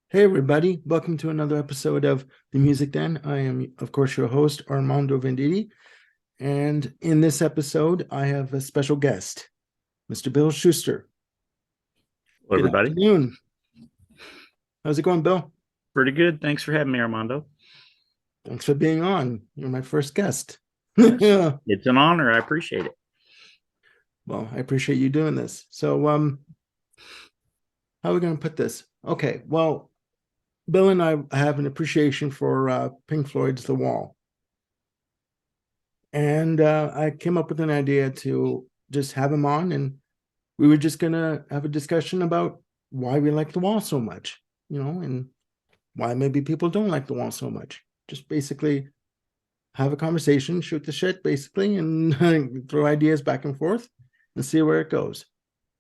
Hey, everybody. Welcome to another episode of The Music Den. I am, of course, your host, Armando Venditti. And in this episode, I have a special guest, Mr. Bill Schuster. Hello, Good everybody. afternoon. How's it going, Bill? Pretty good. Thanks for having me, Armando. Thanks for being on. You're my first guest. Yes, Yeah. it's an honor. I appreciate it. Well, I appreciate you doing this. So, how are we going to put this? Okay. Well, Bill and I have an appreciation for Pink Floyd's The Wall. And I came up with an idea to just have him on, and we were just gonna have a discussion about why we like the wall so much, and why maybe people don't like the wall so much. Just basically have a conversation, shoot the shit, basically, and throw ideas back and forth and see where it goes.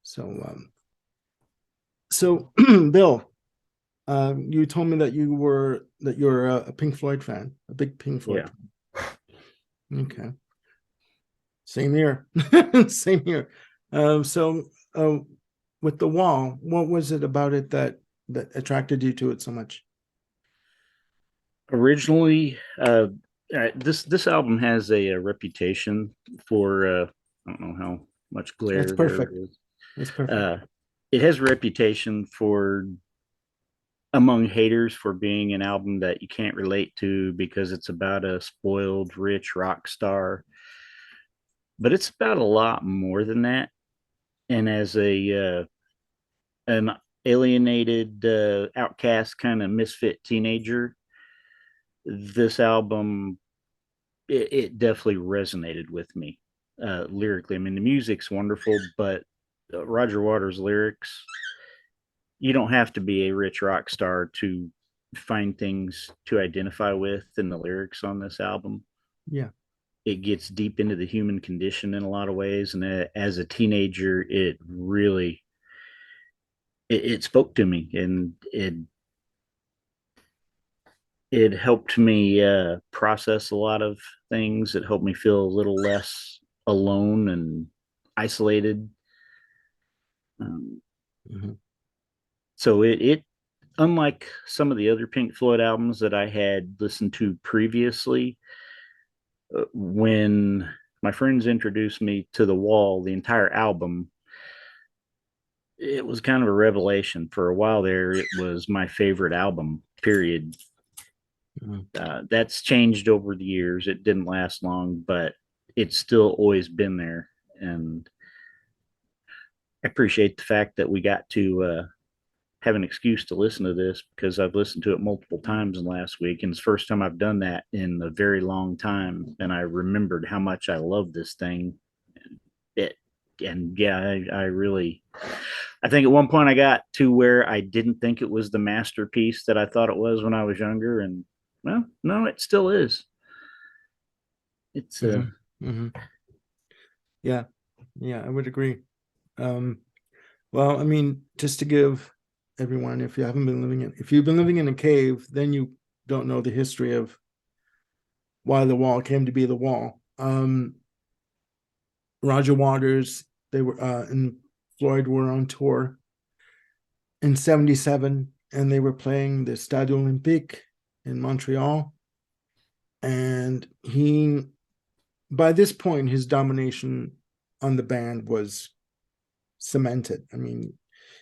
So, so Bill, you told me that you're a Pink Floyd fan, a big Pink Floyd Yeah. fan. Okay, same here, same here. So, uh, with the wall, what was it about it that attracted you to it so much? Originally, this album has a reputation for I don't know how much That's glare there perfect. is. That's perfect. Uh, it has a reputation for among haters for being an album that you can't relate to because it's about a spoiled rich rock star, but it's about a lot more than that. And as a an alienated, outcast kind of misfit teenager, this album it definitely resonated with me lyrically. I mean, the music's wonderful, but Roger Waters' lyrics, you don't have to be a rich rock star to find things to identify with in the lyrics on this album. Yeah. It gets deep into the human condition in a lot of ways, and as a teenager, it really it spoke to me, and it helped me process a lot of things. It helped me feel a little less alone and isolated. Um, Mhm. so it, unlike some of the other Pink Floyd albums that I had listened to previously, when my friends introduced me to The Wall, the entire album, it was kind of a revelation. For a while there, it was my favorite album, period. Mhm. That's changed over the years. It didn't last long, but it's still always been there. And I appreciate the fact that we got to have an excuse to listen to this because I've listened to it multiple times in the last week. And it's the first time I've done that in a very long time. And I remembered how much I love this thing. It, and yeah, I really, I think at one point I got to where I didn't think it was the masterpiece that I thought it was when I was younger. And well, no, it still is. It's Mhm. Mhm. Yeah. Yeah, I would agree. Um, well, I mean, just to give everyone, if you've been living in a cave, then you don't know the history of why the wall came to be the wall. Roger Waters, they were and Floyd were on tour in '77, and they were playing the Stade Olympique in Montreal. And by this point, his domination on the band was cemented. I mean,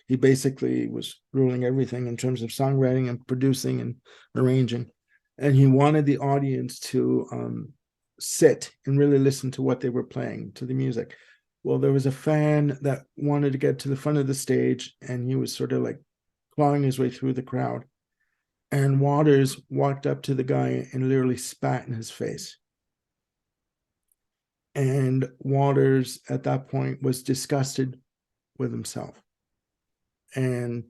he basically was ruling everything in terms of songwriting and producing and arranging. And he wanted the audience to sit and really listen to what they were playing, to the music. Well, there was a fan that wanted to get to the front of the stage, and he was sort of like clawing his way through the crowd. And Waters walked up to the guy and literally spat in his face. And Waters at that point was disgusted with himself. And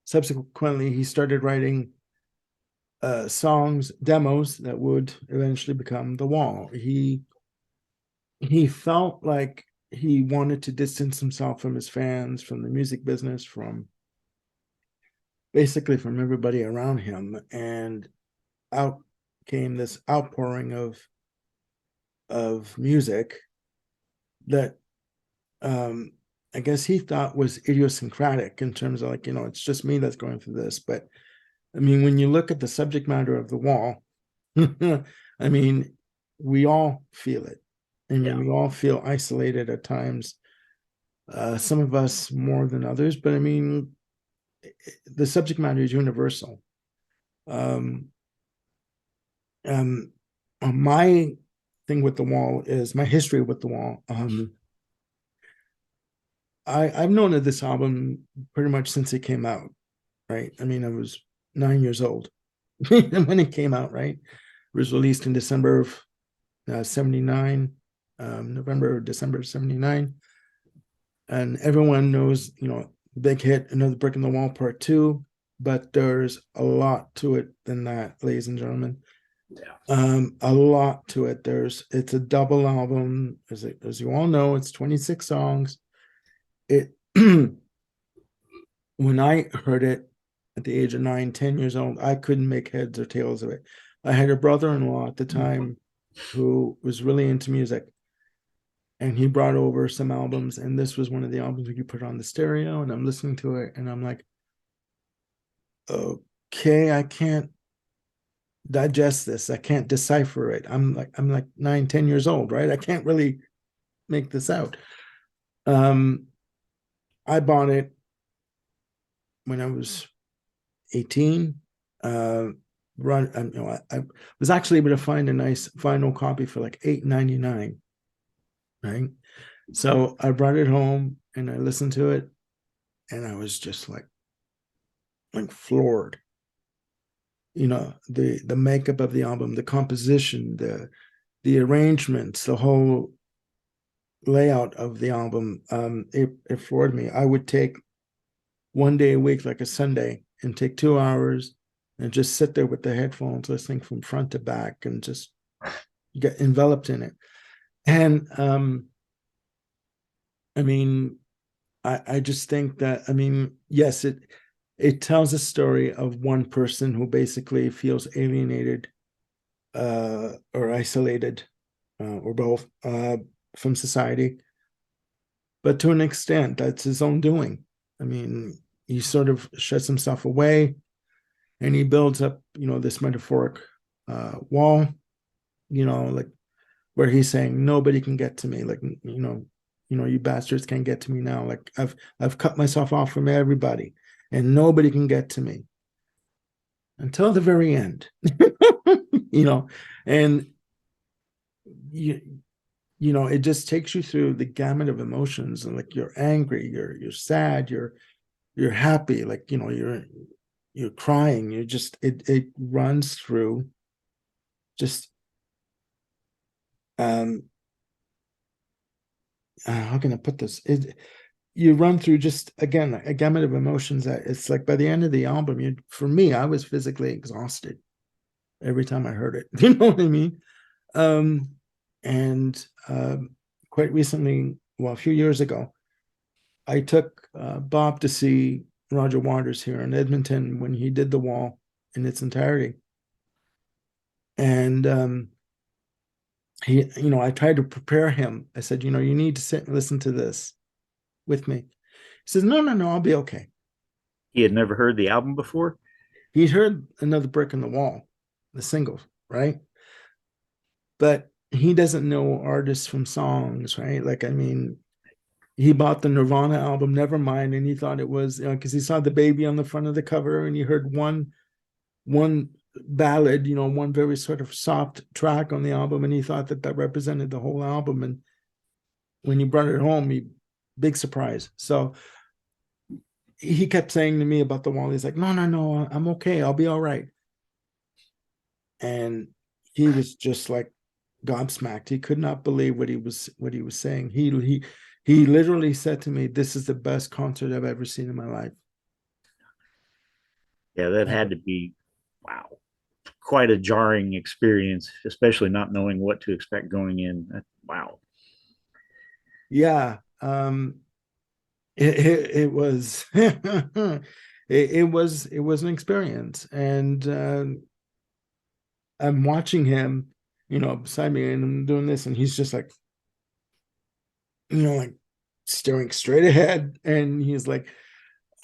subsequently, he started writing songs, demos that would eventually become The Wall. He felt like he wanted to distance himself from his fans, from the music business, from basically from everybody around him, and out came this outpouring of music that I guess he thought was idiosyncratic in terms of like, it's just me that's going through this. But I mean, when you look at the subject matter of The Wall, I mean, we all feel it. I mean, Yeah. we all feel isolated at times. Some of us more than others, but I mean, the subject matter is universal. Um, um, my thing with The Wall is my history with The Wall. I've known of this album pretty much since it came out, right? I mean, I was 9 years old when it came out, right? It was released in December of 79, November or December of 79. And everyone knows, big hit, Another Brick in the Wall Part 2, but there's a lot to it than that, ladies and gentlemen. Yeah. A lot to it. It's a double album, as you all know, it's 26 songs. It When I heard it at the age of 9, 10 years old, I couldn't make heads or tails of it. I had a brother-in-law at the time who was really into music, and he brought over some albums, and this was one of the albums we could put on the stereo, and I'm listening to it, and I'm like, okay, I can't digest this. I can't decipher it. I'm like 9, 10 years old, right? I can't really make this out. Um, I bought it when I was 18. Uh, I was actually able to find a nice vinyl copy for like $8.99, right? So I brought it home and I listened to it, and I was just like floored. The makeup of the album, the composition, the arrangements, the whole layout of the album. It floored me. I would take one day a week, like a Sunday, and take 2 hours and just sit there with the headphones, listening from front to back, and just get enveloped in it. And I mean, I just think that, I mean, yes, it tells a story of one person who basically feels alienated or isolated, or both, from society. But to an extent, that's his own doing. I mean, he sort of shuts himself away, and he builds up, this metaphoric wall, like where he's saying nobody can get to me, like, you bastards can't get to me now. Like I've cut myself off from everybody, and nobody can get to me until the very end. you know, and you it just takes you through the gamut of emotions, and like you're angry, you're sad, you're happy, like you're crying. It runs through just um how can I put this? You run through just again a gamut of emotions that it's like by the end of the album, for me, I was physically exhausted every time I heard it. You know what I mean? Um, and quite recently, well, a few years ago, I took Bob to see Roger Waters here in Edmonton when he did The Wall in its entirety. And I tried to prepare him. I said, you need to sit and listen to this with me. He says, no, no, no, I'll be okay. He had never heard the album before. He'd heard Another Brick in the Wall, the single, right? But he doesn't know artists from songs, right? Like, I mean, he bought the Nirvana album, Nevermind, and he thought it was, because he saw the baby on the front of the cover, and he heard one ballad, one very sort of soft track on the album, and he thought that represented the whole album. And when he brought it home, big surprise. So he kept saying to me about The Wall, he's like, no, no, no, I'm okay, I'll be all right. And he was just like gobsmacked. He could not believe what he was saying. He literally said to me, "This is the best concert I've ever seen in my life." Yeah, that had to be, wow, quite a jarring experience, especially not knowing what to expect going in. Wow. Yeah, it was it was an experience, and I'm watching him, beside me, and I'm doing this, and he's just like, like staring straight ahead, and he's like,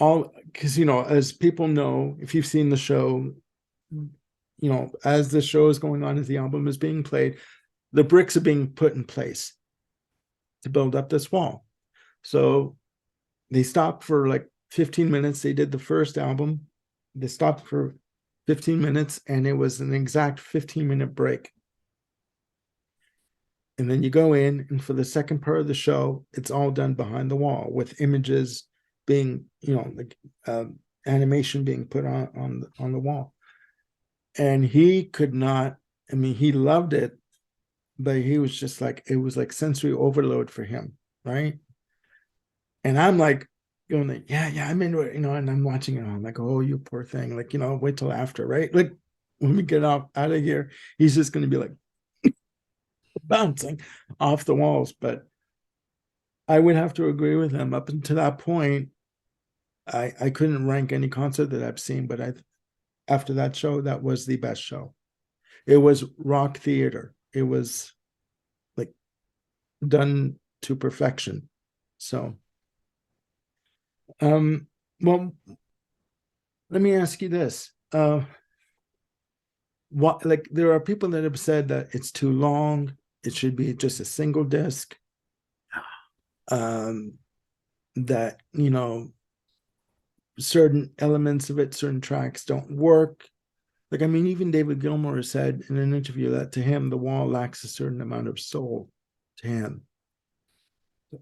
all because as people know, if you've seen the show, as the show is going on, as the album is being played, the bricks are being put in place to build up this wall. So they stopped for like 15 minutes. They did the first album. They stopped for 15 minutes, and it was an exact 15-minute break. And then you go in, and for the second part of the show, it's all done behind the wall with images being, like animation being put on the wall. And he could not. I mean, he loved it, but he was just like, it was like sensory overload for him, right? And I'm like going like, yeah, yeah, I'm into it, and I'm watching it. I'm like, oh, you poor thing. Like, wait till after, right? Like when we get out of here, he's just gonna be like bouncing off the walls. But I would have to agree with him. Up until that point, I couldn't rank any concert that I've seen, but I after that show, that was the best show. It was rock theater. It was like done to perfection. So, um, well, let me ask you this. What, like, there are people that have said that it's too long, it should be just a single disc. Um, that certain elements of it, certain tracks don't work. Like, I mean, even David Gilmour has said in an interview that to him, The Wall lacks a certain amount of soul to him.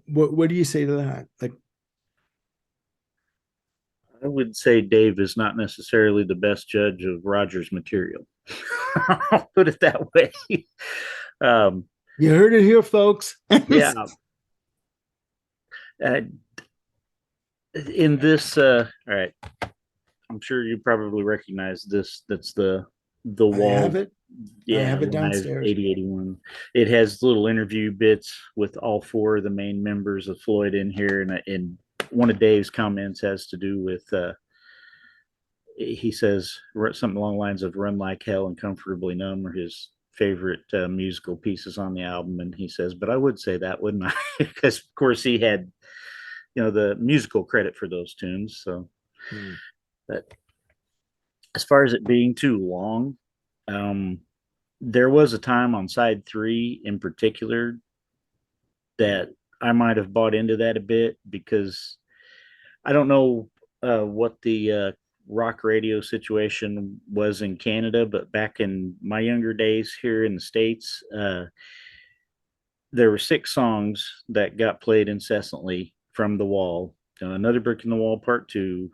What do you say to that? Like, I would say Dave is not necessarily the best judge of Roger's material. I'll put it that way. um, you heard it here, folks. yeah. Uh, in this, all right, I'm sure you probably recognize this. That's the I have Wall. it. I Yeah, have it live downstairs. 8081. It has little interview bits with all four of the main members of Floyd in here, and one of Dave's comments has to do with he says something along the lines of "Run Like Hell" and "Comfortably Numb" are his favorite musical pieces on the album, and he says, "But I would say that, wouldn't I?" Because of course he had the musical credit for those tunes. So, Hmm. but as far as it being too long, um, there was a time on side three in particular that I might have bought into that a bit because I don't know what the rock radio situation was in Canada, but back in my younger days here in the States, there were six songs that got played incessantly from The Wall. Another Brick in the Wall, Part Two,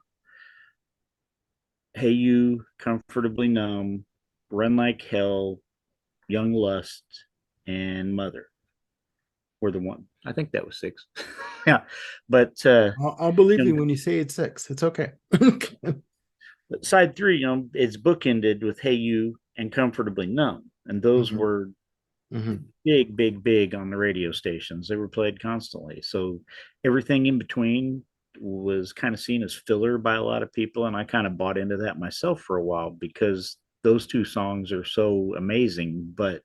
Hey You, Comfortably Numb, Run Like Hell, Young Lust, and Mother were the one. I think that was six. Yeah, but I'll believe you you know, when you say it's six. It's okay. side three, it's bookended with "Hey You" and "Comfortably Numb," and those Mhm, were mhm. big, big, big on the radio stations. They were played constantly. So everything in between was kind of seen as filler by a lot of people, and I kind of bought into that myself for a while because those two songs are so amazing. But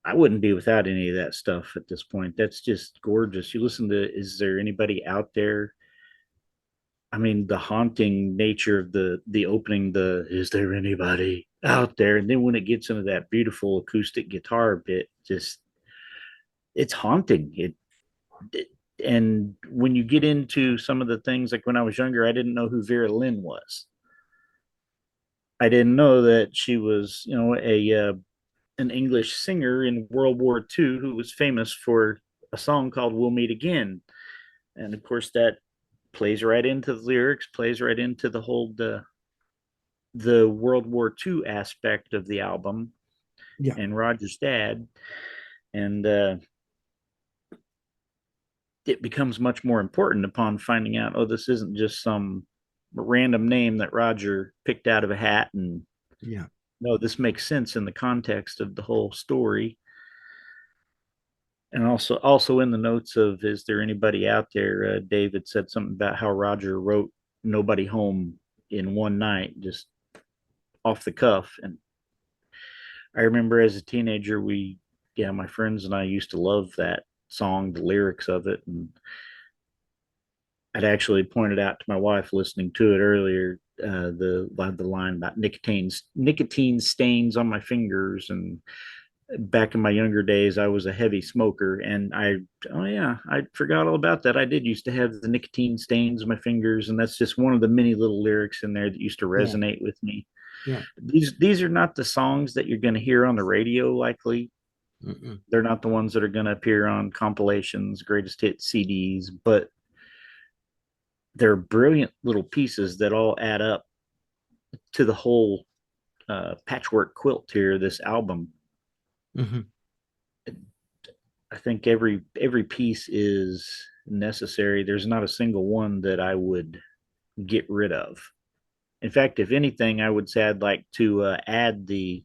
I wouldn't be without any of that stuff at this point. That's just gorgeous. You listen to "Is There Anybody Out There?" I mean, the haunting nature of the opening, the "Is there anybody out there?" And then when it gets into that beautiful acoustic guitar bit, just it's haunting. It and when you get into some of the things, like when I was younger, I didn't know who Vera Lynn was. I didn't know that she was, a an English singer in World War II who was famous for a song called "We'll Meet Again," and of course that plays right into the lyrics, plays right into the whole the World War II aspect of the album Yeah, and Roger's dad, and it becomes much more important upon finding out, oh, this isn't just some random name that Roger picked out of a hat, and yeah, no, this makes sense in the context of the whole story. And also in the notes of "Is There Anybody Out There?" David said something about how Roger wrote "Nobody Home" in one night, just off the cuff. And I remember as a teenager, my friends and I used to love that song, the lyrics of it. And I'd actually pointed out to my wife listening to it earlier, the line about nicotine stains on my fingers. And back in my younger days, I was a heavy smoker, and oh yeah, I forgot all about that. I did used to have the nicotine stains on my fingers, and that's just one of the many little lyrics in there that used to Yeah, resonate with me. yeah. These are not the songs that you're going to hear on the radio. Likely, Mm-mm. they're not the ones that are going to appear on compilations, greatest hit CDs, but they're brilliant little pieces that all add up to the whole patchwork quilt here. This album, Mm-hmm. I think every piece is necessary. There's not a single one that I would get rid of. In fact, if anything, I would say I'd like to add the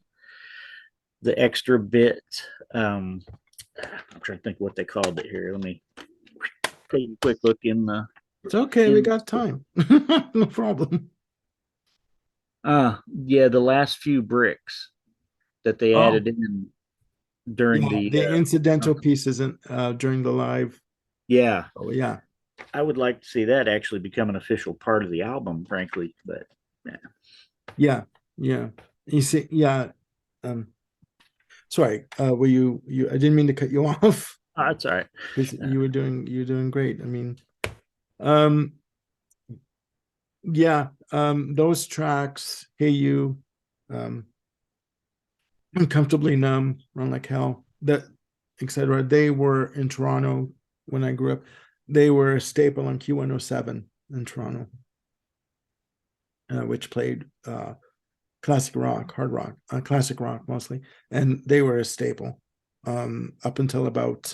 extra bit. Um, I'm trying to think what they called it here. Let me take a quick look in the It's okay. We in. got time. No problem. Yeah, the last few bricks that they Oh, added in during yeah. the The incidental pieces in, during the live. yeah, Oh, yeah. I would like to see that actually become an official part of the album, frankly. But yeah, Yeah. Yeah. You see, yeah. Um, sorry. Were you, I didn't mean to cut you off that's all right. because you were doing great. I mean, um, yeah, those tracks, Hey You, um, Uncomfortably Numb, Run Like Hell, that, etc. They were in Toronto when I grew up. They were a staple on Q107 in Toronto, which played classic rock, hard rock, classic rock mostly, and they were a staple up until about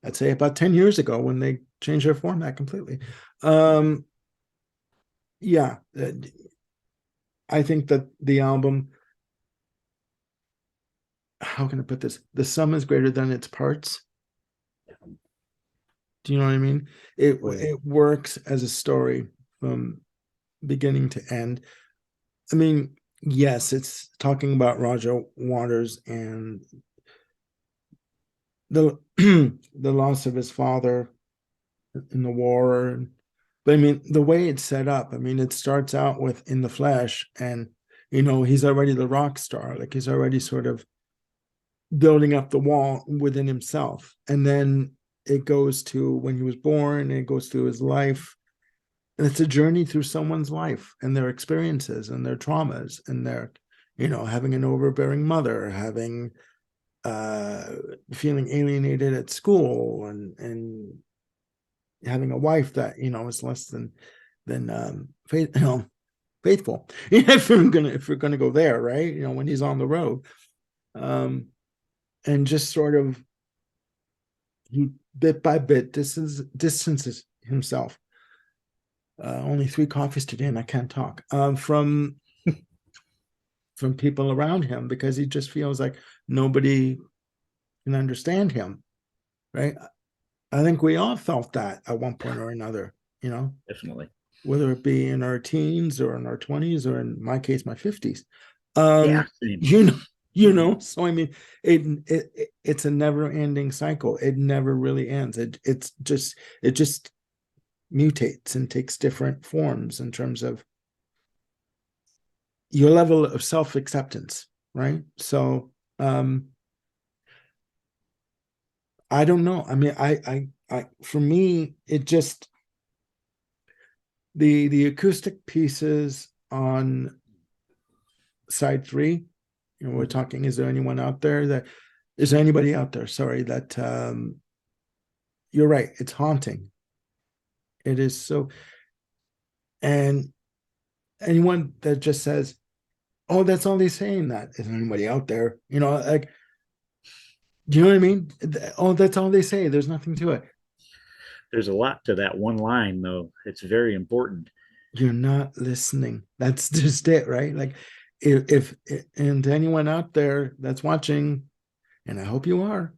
I'd say about 10 years ago when they changed their format completely. Um, yeah, I think that the album, how can I put this? The sum is greater than its parts. Do you know what I mean? Oh, yeah. It works as a story from beginning to end. I mean, yes, it's talking about Roger Waters and the the loss of his father in the war. But I mean, the way it's set up, I mean, it starts out with In the Flesh, and he's already the rock star, like he's already sort of building up the wall within himself. And then it goes to when he was born, and it goes through his life. And it's a journey through someone's life and their experiences and their traumas and their, having an overbearing mother, having uh feeling alienated at school, and having a wife that is less than faithful. If we're gonna go there, right? When he's on the road, um and just sort of he bit by bit distances himself. Only 3 coffees today and I can't talk, from people around him, because he just feels like nobody can understand him, right? I think we all felt that at one point or another, Definitely. whether it be in our teens or in our 20s, or in my case, my 50s. Yeah, Um, same. you know, so I mean, it's a never-ending cycle. It never really ends. It just mutates and takes different forms in terms of your level of self-acceptance, right? So I don't know. I mean, for me, it just the acoustic pieces on side 3. We're talking. Is there anybody out there? Sorry, that you're right. It's haunting. It is so. And anyone that just says, "Oh, that's all he's saying," that isn't anybody out there. Like, do you know what I mean? Oh, that's all they say. There's nothing to it. There's a lot to that one line, though. It's very important. You're not listening. That's just it, right? Like, and to anyone out there that's watching, and I hope you are,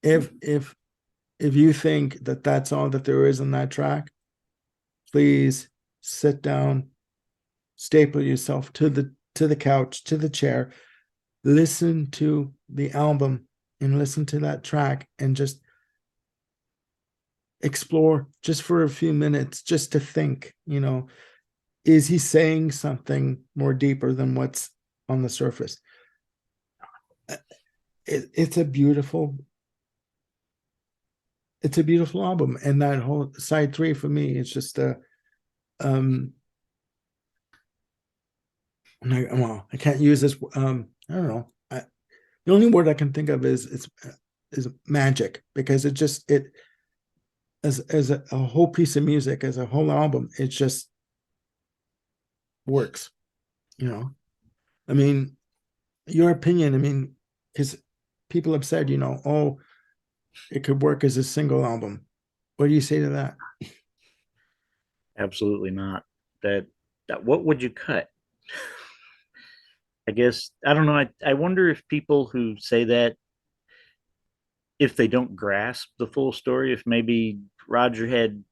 if you think that that's all that there is in that track, please sit down, staple yourself to the couch, to the chair, listen to the album, and listen to that track and just explore just for a few minutes, just to think, is he saying something more deeper than what's on the surface? It's a beautiful album, and that whole side three for me, it's just um I can't use this I don't know. The only word I can think of is magic, because it as a whole piece of music, as a whole album, it just works, you know. I mean, your opinion, I mean, because people have said, oh, it could work as a single album. What do you say to that? Absolutely not. That, that what would you cut? I guess I don't know. I wonder if people who say that, if they don't grasp the full story, if maybe Roger had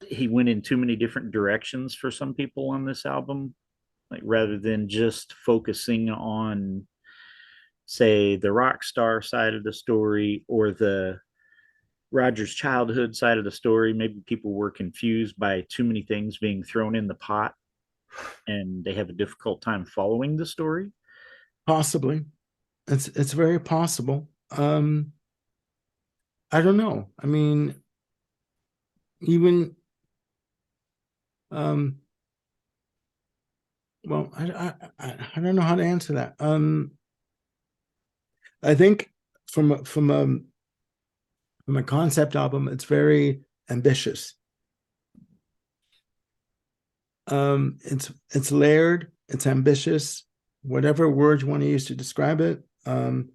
he went in too many different directions for some people on this album, like rather than just focusing on, say, the rock star side of the story or the Roger's childhood side of the story. Maybe people were confused by too many things being thrown in the pot and they have a difficult time following the story. Possibly. It's very possible. I don't know. I mean, even um well, I don't know how to answer that. I think from a concept album, it's very ambitious. It's layered, it's ambitious, whatever word you want to use to describe it. I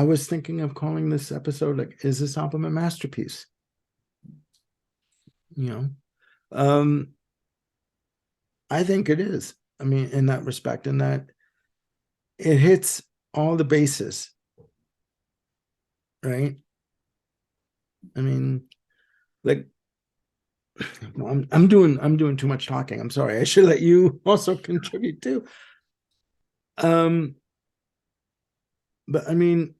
was thinking of calling this episode, like, is this album a masterpiece? You know, um, I think it is. I mean, in that respect, in that it hits all the bases, right? I mean, like, well, I'm doing too much talking. I'm sorry. I should let you also contribute too. Um, but I mean,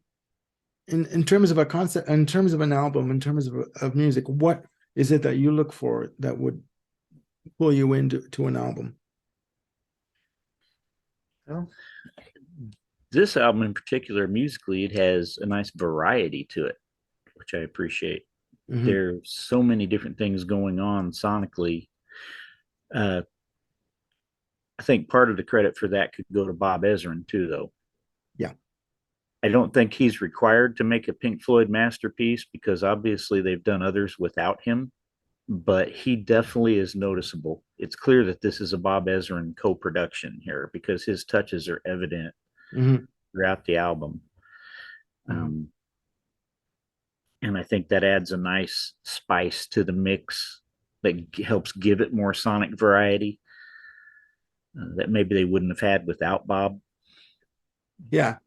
in terms of a concept, in terms of an album, in terms of music, what is it that you look for that would pull you into an album? Well, this album in particular, musically, it has a nice variety to it, which I appreciate. Mm-hmm. There's so many different things going on sonically. Uh, I think part of the credit for that could go to Bob Ezrin too, though. Yeah. I don't think he's required to make a Pink Floyd masterpiece because obviously they've done others without him, but he definitely is noticeable. It's clear that this is a Bob Ezrin co-production here because his touches are evident Mm-hmm. throughout the album. Mm-hmm. Um, and I think that adds a nice spice to the mix that helps give it more sonic variety that maybe they wouldn't have had without Bob. Yeah.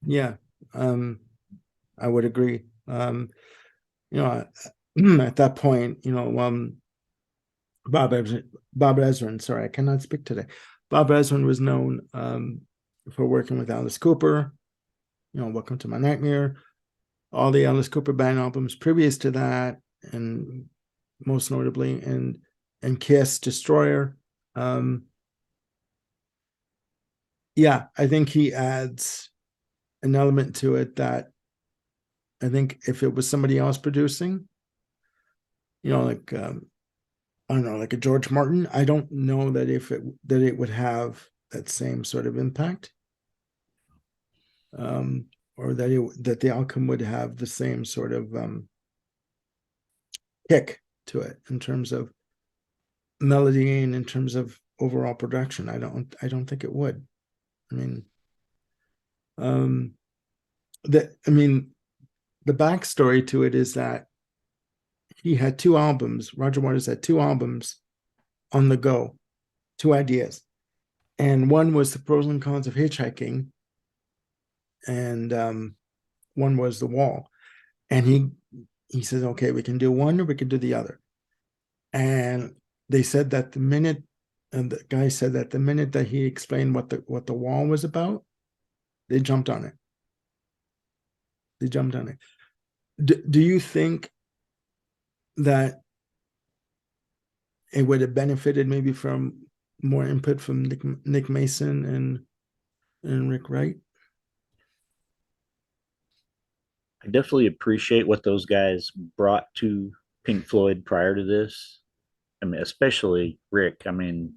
Yeah. Um, I would agree. You know, at that point, Bob Bob Ezrin, sorry, I cannot speak today. Bob Ezrin was known for working with Alice Cooper, Welcome to My Nightmare, all the Alice Cooper band albums previous to that, and most notably and Kiss, Destroyer. Um, yeah, I think he adds an element to it that I think if it was somebody else producing, like I don't know, like a George Martin, I don't know that it would have that same sort of impact, um, or that the outcome would have the same sort of kick to it in terms of melody and in terms of overall production. I don't think it would. I mean, um, I mean, the backstory to it is that he had two albums. Roger Waters had two albums on the go, two ideas, and one was the pros and cons of hitchhiking, and one was The Wall. And he says, okay, we can do one or we can do the other. And they said that and the guy said that the minute that he explained what the wall was about, They jumped on it. They jumped on it. Do you think that it would have benefited maybe from more input from Nick Mason and Rick Wright? I definitely appreciate what those guys brought to Pink Floyd prior to this. I mean, especially Rick. I mean,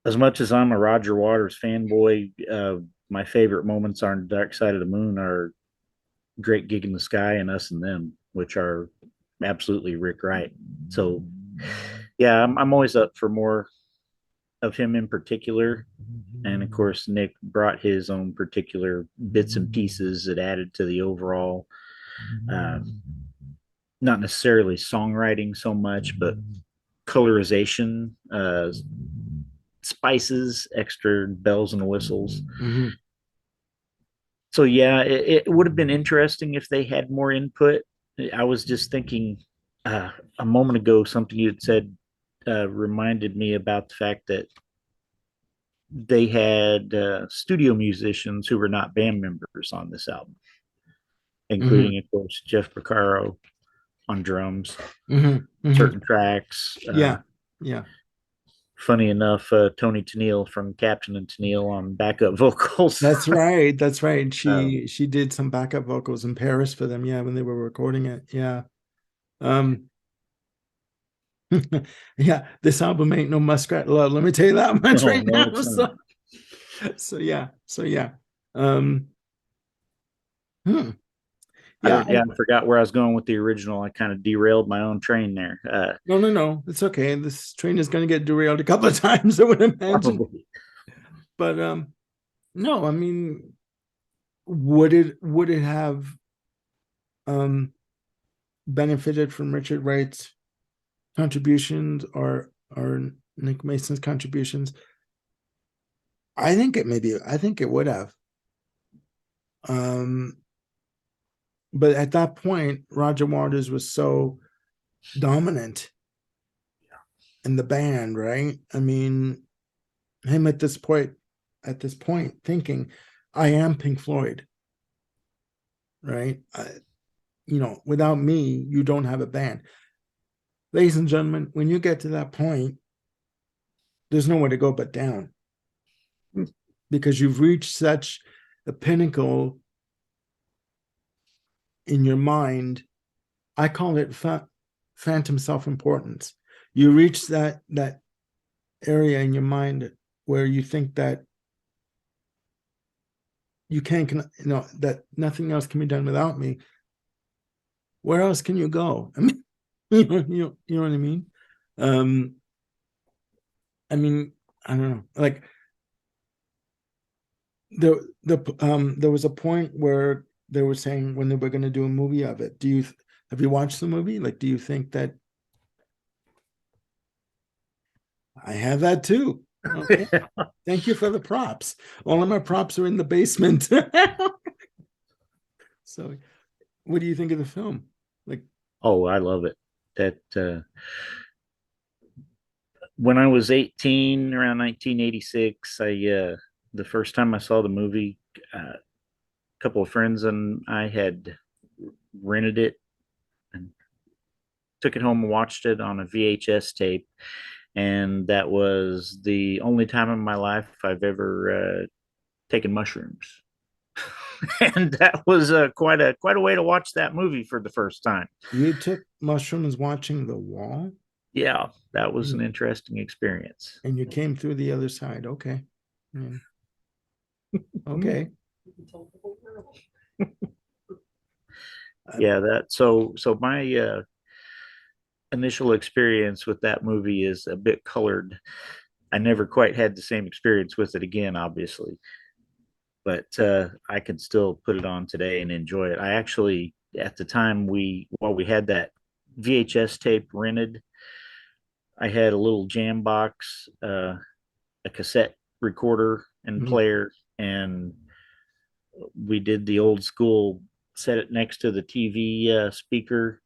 as much as I'm a Roger Waters fanboy, my favorite moments on Dark Side of the Moon are Great Gig in the Sky and Us and Them, which are absolutely Rick Wright. So, yeah, I'm always up for more of him in particular. And of course, Nick brought his own particular bits and pieces that added to the overall, um, not necessarily songwriting so much, but colorization, spices, extra bells and whistles. Mm-hmm. So yeah, it would have been interesting if they had more input. I was just thinking a moment ago, something you had said reminded me about the fact that they had studio musicians who were not band members on this album, Mm-hmm. including, of course, Jeff Porcaro on drums, Mm-hmm. Mm-hmm. certain tracks. Yeah. Yeah. Funny enough, Tony Tennille from Captain and Tennille on backup vocals. That's right. That's right. um, She did some backup vocals in Paris for them, yeah, when they were recording it. Yeah. Um yeah, this album ain't no Muskrat Love. Let me tell you that much no, right no, now. it's not. So yeah. So yeah. Um hmm. I Yeah, don't. Yeah, I forgot where I was going with the original. I kind of derailed my own train there. no. It's okay. This train is gonna get derailed a couple of times, I would imagine. Probably. But no, I mean, would it have um benefited from Richard Wright's contributions or Nick Mason's contributions? I think it would have. Um, but at that point, Roger Waters was so dominant in the band, right? I mean, him at this point, thinking, I am Pink Floyd, right? Without me, you don't have a band. Ladies and gentlemen, when you get to that point, there's nowhere to go but down because you've reached such a pinnacle in your mind. I call it phantom self-importance. You reach that area in your mind where you think that you can't, that nothing else can be done without me. Where else can you go? I mean, you know what I mean? Um, I mean, I don't know. Like there was a point where they were saying when they were going to do a movie of it. Have you watched the movie? Like, do you think that I have that too? Okay. Thank you for the props. All of my props are in the basement. So, what do you think of the film? Like, Oh, I love it. That when I was 18, around 1986, the first time I saw the movie, a couple of friends and I had rented it and took it home and watched it on a VHS tape. And that was the only time in my life I've ever taken mushrooms. And that was quite a way to watch that movie for the first time. you took mushrooms watching The Wall, Yeah, that was an and interesting experience. you came through the other side. Okay. Mm, okay. Yeah, that so my initial experience with that movie is a bit colored. I never quite had the same experience with it again, obviously, but I can still put it on today and enjoy it. I actually, at the time while we had that VHS tape rented, I had a little jam box, a cassette recorder and Mhm. player, and we did the old school set it next to the TV speaker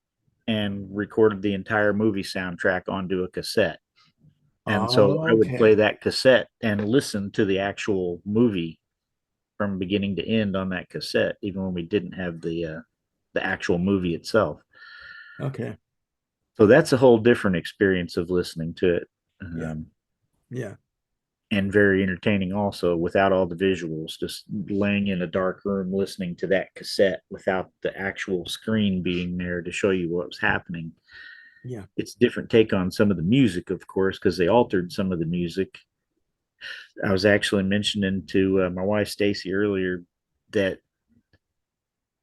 and recorded the entire movie soundtrack onto a cassette. And so Oh, I would play okay. that cassette and listen to the actual movie from beginning to end on that cassette, even when we didn't have the actual movie itself. Okay. So that's a whole different experience of listening to it. Yeah. Um, Yeah. and very entertaining also without all the visuals, just laying in a dark room listening to that cassette without the actual screen being there to show you what was happening. Yeah. It's a different take on some of the music, of course, because they altered some of the music. I was actually mentioning to my wife Stacy earlier that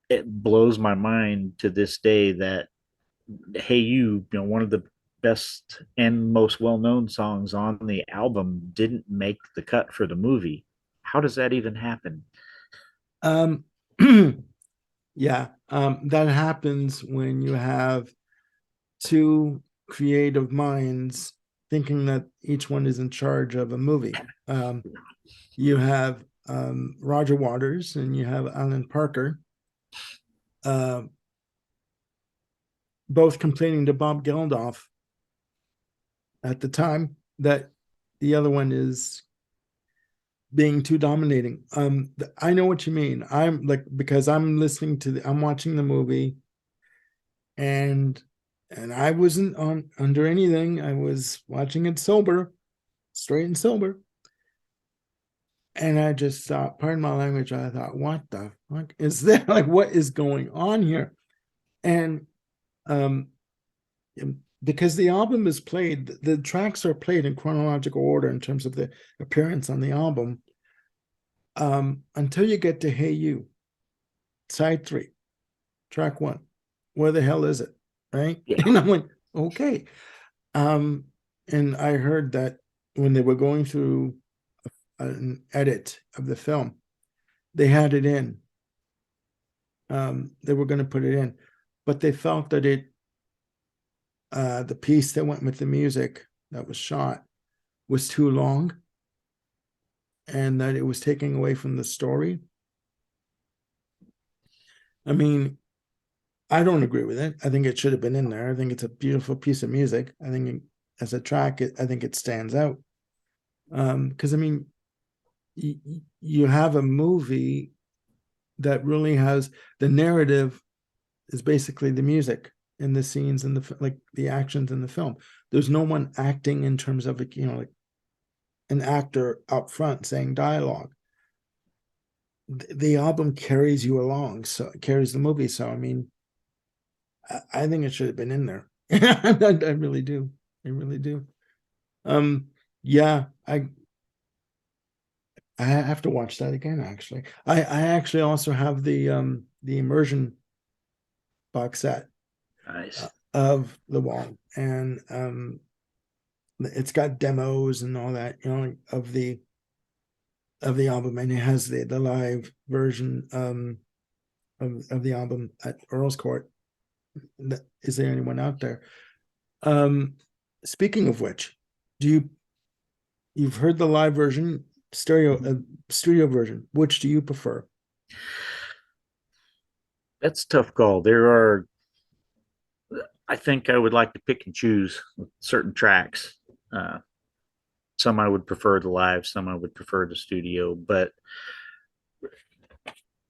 it blows my mind to this day that "Hey You know, one of the best and most well-known songs on the album didn't make the cut for the movie. How does that even happen?" Um, yeah. That happens when you have two creative minds thinking that each one is in charge of a movie. You have Roger Waters and you have Alan Parker, uh, both complaining to Bob Geldof at the time that the other one is being too dominating. I know what you mean. I'm like, because I'm watching the movie, and I wasn't on under anything. I was watching it sober, straight and sober. And I just thought, pardon my language, I thought, what the fuck is that? Like, what is going on here? And um, because the album is played, the tracks are played in chronological order in terms of the appearance on the album, until you get to Hey You, side three, track one. Where the hell is it? Right? Yeah. And I'm like, okay. Um, and I heard that when they were going through an edit of the film, they had it in. They were going to put it in, but they felt that the piece that went with the music that was shot was too long, and that it was taking away from the story. I mean, I don't agree with it. I think it should have been in there. I think it's a beautiful piece of music. I think as a track, I think it stands out. Because I mean, you have a movie that really has the narrative is basically the music and the scenes and like the actions in the film. There's no one acting in terms of like, like an actor up front saying dialogue. The album carries you along, so it carries the movie. So I mean, I think it should have been in there. I really do. I really do. Um, yeah, I have to watch that again. Actually, I actually also have the immersion box set Nice. of The Wall, and it's got demos and all that, of the album, and it has the live version of the album at Earl's Court. Is there anyone out there? Um, Speaking of which, do you've heard the live version, studio version? Which do you prefer? That's a tough call. I think I would like to pick and choose certain tracks. Uh, some I would prefer the live, some I would prefer the studio, but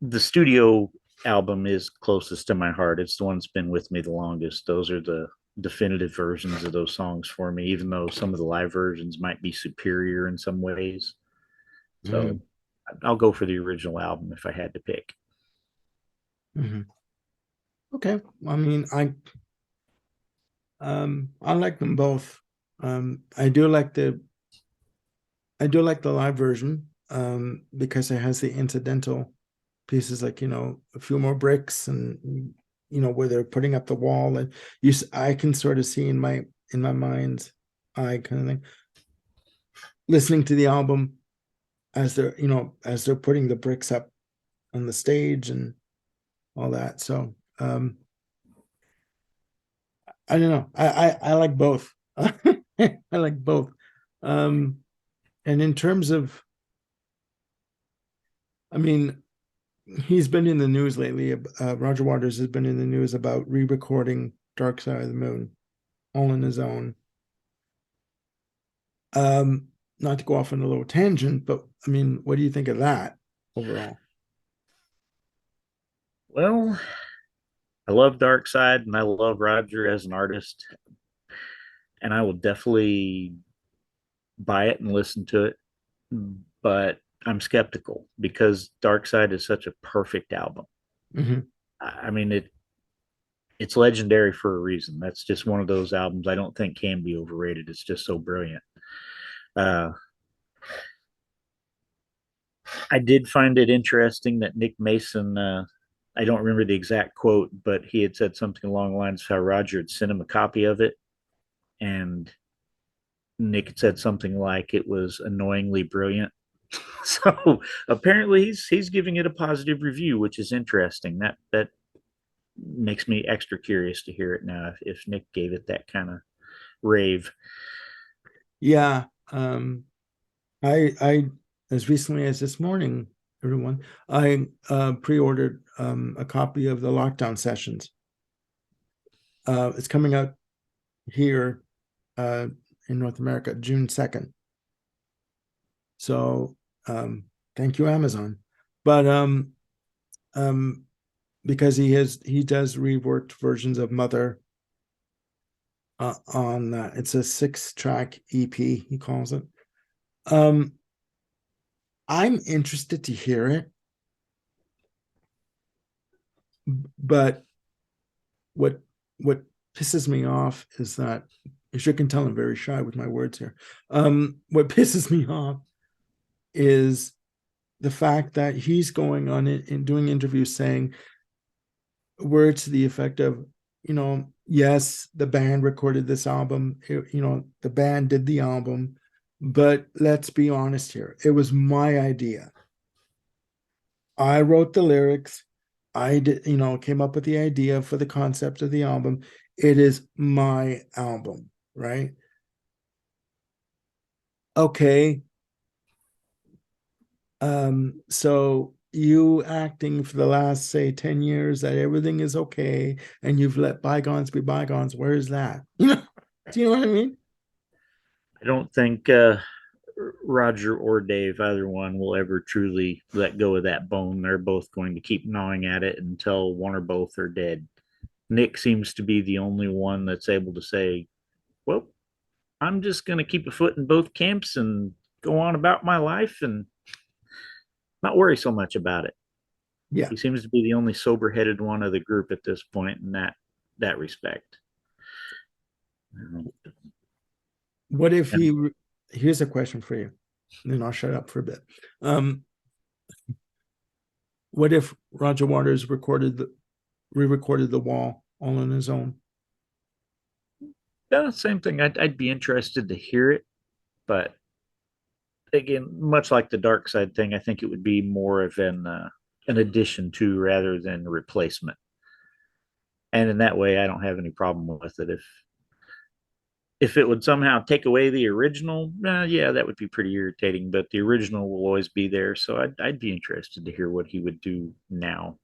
the studio album is closest to my heart. It's the one that's been with me the longest. Those are the definitive versions of those songs for me, even though some of the live versions might be superior in some ways. So Mm-hmm. I'll go for the original album if I had to pick. Mm-hmm. Okay, I mean, I like them both. I do like the live version, because it has the incidental pieces, like a few more bricks, and where they're putting up the wall, and I can sort of see in my mind's eye kind of thing, listening to the album as they're putting the bricks up on the stage and all that. So I don't know. I like both. I like both. Um, and in terms of, I mean, he's been in the news lately. Roger Waters has been in the news about re-recording Dark Side of the Moon all on his own. Um, Not to go off on a little tangent, but I mean, what do you think of that? overall? Well, I love Dark Side and I love Roger as an artist, and I will definitely buy it and listen to it. But I'm skeptical because Dark Side is such a perfect album. Hmm. I mean, it's legendary for a reason. That's just one of those albums I don't think can be overrated. It's just so brilliant. Uh, I did find it interesting that Nick Mason, I don't remember the exact quote, but he had said something along the lines of how Roger had sent him a copy of it, and Nick had said something like it was annoyingly brilliant. So apparently he's giving it a positive review, which is interesting. That makes me extra curious to hear it now if Nick gave it that kind of rave. Yeah. I as recently as this morning, everyone, I pre-ordered a copy of the Lockdown Sessions. It's coming out here uh, in North America, June 2nd. So thank you, Amazon. But um, because he does reworked versions of Mother on it's a 6-track EP, he calls it. Um, I'm interested to hear it, but what what pisses me off is that, as you can tell, I'm very shy with my words here. What pisses me off is the fact that he's going on it and doing interviews saying words to the effect of, yes, the band recorded this album, the band did the album, but let's be honest here. It was my idea. I wrote the lyrics. I did, came up with the idea for the concept of the album. It is my album, right? Okay. So you acting for the last, say, 10 years that everything is okay and you've let bygones be bygones, where's that? Do you know what I mean? I don't think Roger or Dave, either one, will ever truly let go of that bone. They're both going to keep gnawing at it until one or both are dead. Nick seems to be the only one that's able to say, well, I'm just going to keep a foot in both camps and go on about my life and not worry so much about it. Yeah. He seems to be the only sober headed one of the group at this point in that respect. What if And here's a question for you, and then I'll shut up for a bit. What if Roger Waters re-recorded The Wall all on his own? yeah, same thing. I'd be interested to hear it, but again, much like the dark side thing, I think it would be more of an addition to rather than a replacement. And in that way, I don't have any problem with it. If it would somehow take away the original, yeah, that would be pretty irritating. But the original will always be there, so I'd be interested to hear what he would do now.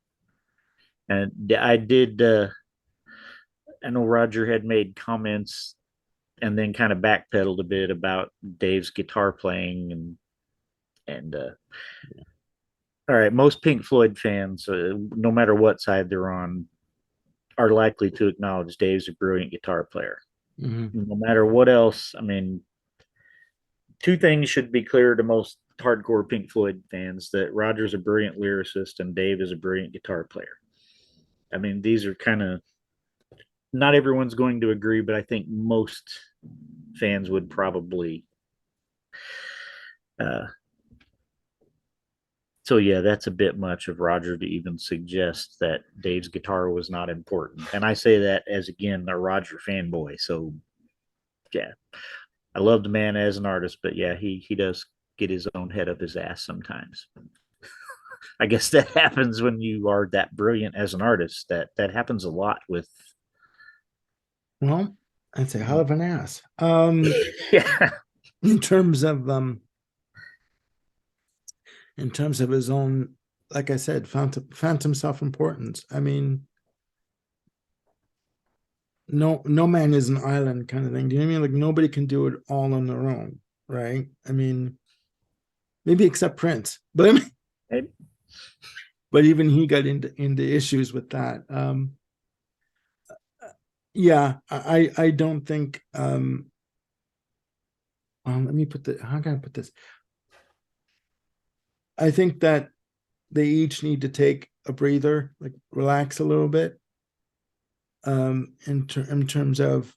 And I did. I know Roger had made comments and then kind of backpedaled a bit about Dave's guitar playing and all right, most Pink Floyd fans, no matter what side they're on, are likely to acknowledge Dave's a brilliant guitar player. Mm-hmm. No matter what else, I mean, two things should be clear to most hardcore Pink Floyd fans: that Roger's a brilliant lyricist and Dave is a brilliant guitar player. I mean, these are kind of not everyone's going to agree, but I think most fans would probably. Uh, so yeah, that's a bit much of Roger to even suggest that Dave's guitar was not important. And I say that as again a Roger fanboy. So yeah, I love the man as an artist, but yeah, he does get his own head up his ass sometimes. I guess that happens when you are that brilliant as an artist. That happens a lot with. Well, that's a hell of an ass. Yeah, In terms of his own, like I said, phantom self-importance. I mean, no man is an island kind of thing. Do you know what I mean? Like nobody can do it all on their own, right? I mean, maybe except Prince, but I mean, Maybe. but even he got into issues with that. Yeah, I don't think let me put the how can I put this? I think that they each need to take a breather, like relax a little bit, in terms of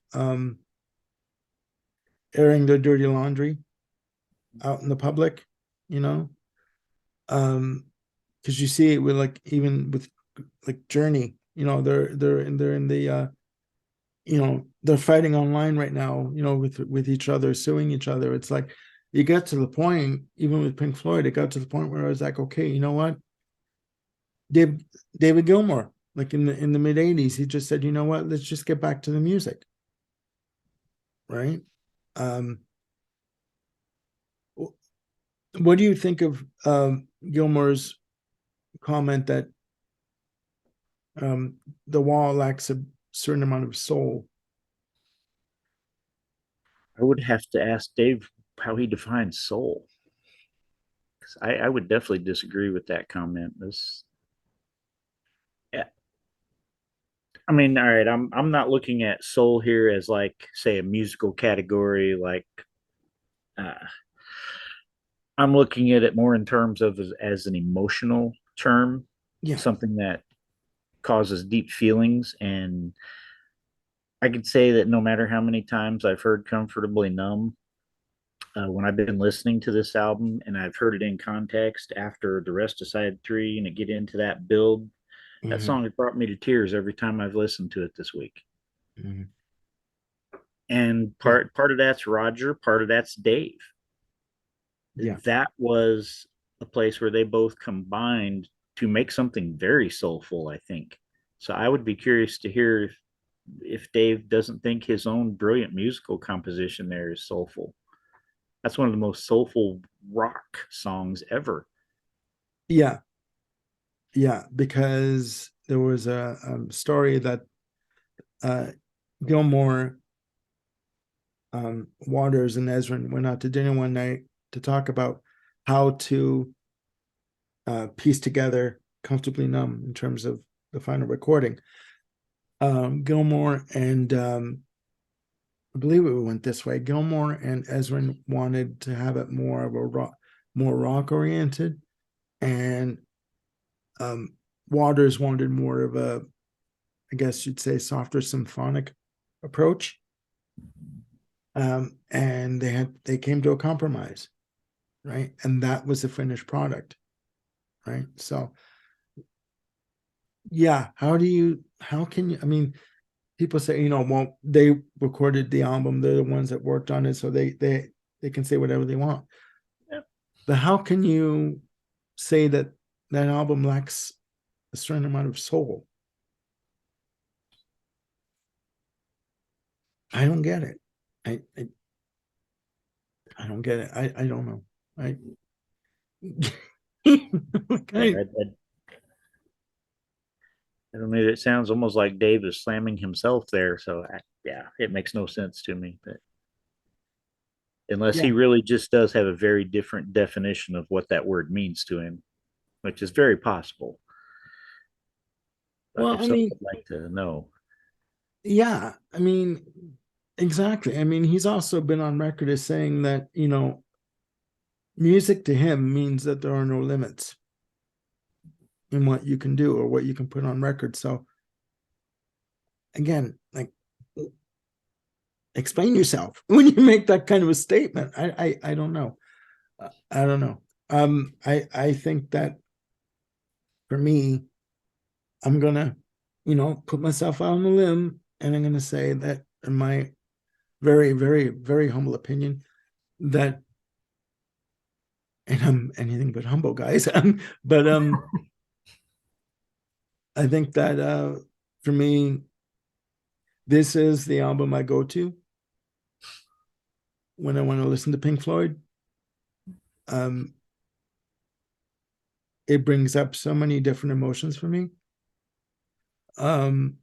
airing their dirty laundry out in the public, you know. Because you see it with like even with like Journey, they're in the they're fighting online right now, with each other, suing each other. It's like you get to the point, even with Pink Floyd, it got to the point where I was like, okay, you know what? Dave, David Gilmour, like in the mid 80s, he just said, you know what, let's just get back to the music, right? Um, what do you think of Gilmour's comment that the wall lacks a certain amount of soul? I would have to ask Dave how he defines soul. 'Cause I would definitely disagree with that comment. Yeah, I mean, all right, I'm not looking at soul here as like say a musical category. Like uh, I'm looking at it more in terms of as an emotional term, Yeah. something that causes deep feelings. And I could say that no matter how many times I've heard Comfortably Numb, when I've been listening to this album and I've heard it in context after the rest of side three and it get into that build, that Mhm, song has brought me to tears every time I've listened to it this week. mhm. And Yeah, part of that's Roger, part of that's Dave. yeah, That was a place where they both combined to make something very soulful, I think. So I would be curious to hear if Dave doesn't think his own brilliant musical composition there is soulful. That's one of the most soulful rock songs ever. yeah, yeah. Because there was a story that uh, Gilmore, Waters, and Ezrin went out to dinner one night to talk about how to piece together "Comfortably Numb" in terms of the final recording. Gilmore and I believe it went this way. Gilmore and Ezrin wanted to have it more of a more rock oriented, and um, Waters wanted more of a, I guess you'd say, softer symphonic approach. And they came to a compromise, right? And that was the finished product, right? So yeah, how can you? I mean, people say, well, they recorded the album, they're the ones that worked on it, so they can say whatever they want. Yeah. But how can you say that that album lacks a certain amount of soul? I don't get it. I don't get it. I don't know. I like Yeah, I don't know. It sounds almost like Dave is slamming himself there. So, yeah, it makes no sense to me. But unless yeah. he really just does have a very different definition of what that word means to him, which is very possible. But Well, if I so, mean, I'd like to know. yeah. I mean, exactly. I mean, he's also been on record as saying that, music to him means that there are no limits in what you can do or what you can put on record. So again, like, explain yourself when you make that kind of a statement. I don't know. I don't know. I think that for me, I'm gonna, put myself out on a limb, and I'm gonna say that, in my very, very, very humble opinion, that, and I'm anything but humble, guys. But I think that for me, this is the album I go to when I want to listen to Pink Floyd. Um, it brings up so many different emotions for me. Um,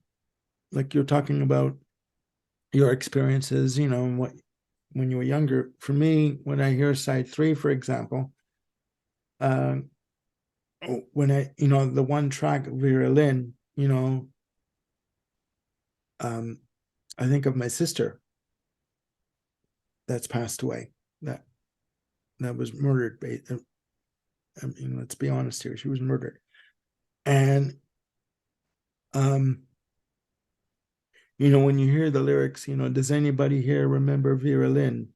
like you're talking about your experiences, and what when you were younger. For me, when I hear side three, for example, um, when I, the one track Vera Lynn, um, I think of my sister that's passed away, that was murdered. I mean, let's be honest here, she was murdered. And um, when you hear the lyrics, does anybody here remember Vera Lynn?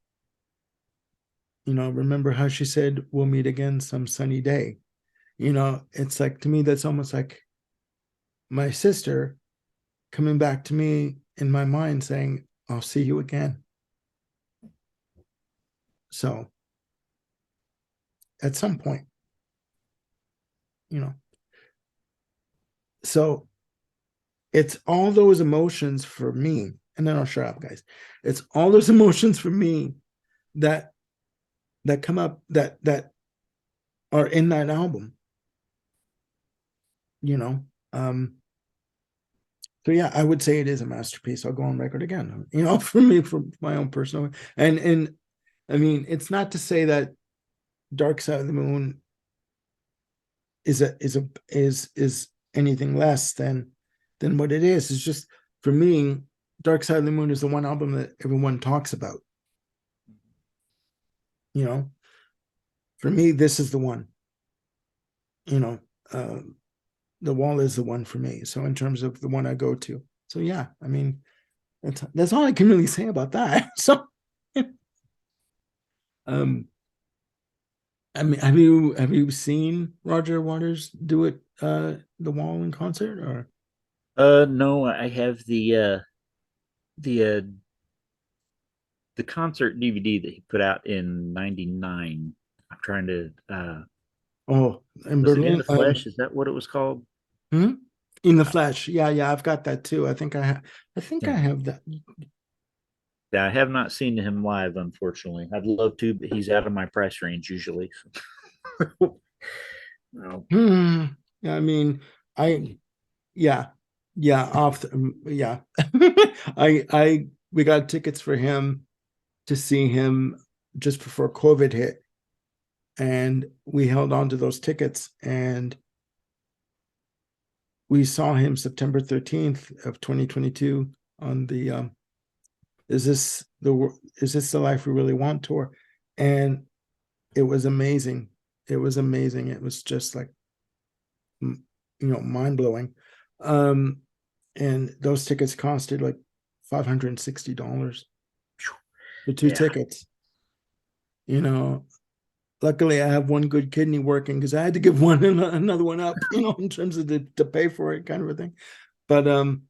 Remember how she said, "We'll meet again some sunny day." It's like, to me, that's almost like my sister coming back to me in my mind saying, "I'll see you again." So at some point, you know, so it's all those emotions for me. And then I'll shut up, guys. It's all those emotions for me that come up, that are in that album, you know. Um, so yeah, I would say it is a masterpiece. I'll go on record again, for me, for my own personal, and I mean, it's not to say that Dark Side of the Moon is anything less than what it is. It's just, for me, Dark Side of the Moon is the one album that everyone talks about. For me, this is the one. You know, uh, the Wall is the one for me. So in terms of the one I go to, so yeah, I mean, that's all I can really say about that. So, um, I mean, have you seen Roger Waters do it, the Wall in concert, or? No, I have the uh the concert DVD that he put out in '99. I'm trying to Oh, in was it In Berlin, the Flesh? Is that what it was called? hmm? In the Uh, Flesh. Yeah, yeah, I've got that too. I think I yeah. have that. Yeah, I have not seen him live, unfortunately. I'd love to, but he's out of my price range usually. No. Hmm. Yeah, I mean, I yeah, yeah, yeah. We got tickets for him to see him just before COVID hit, and we held on to those tickets, and we saw him September 13th of 2022 on the is this the life we really want tour, and it was amazing. It was amazing. It was just like, mind blowing. Um, and those tickets costed like $560 for two Yeah. tickets. You know, luckily I have one good kidney working, because I had to give one another one up, in terms of to pay for it, kind of a thing. But and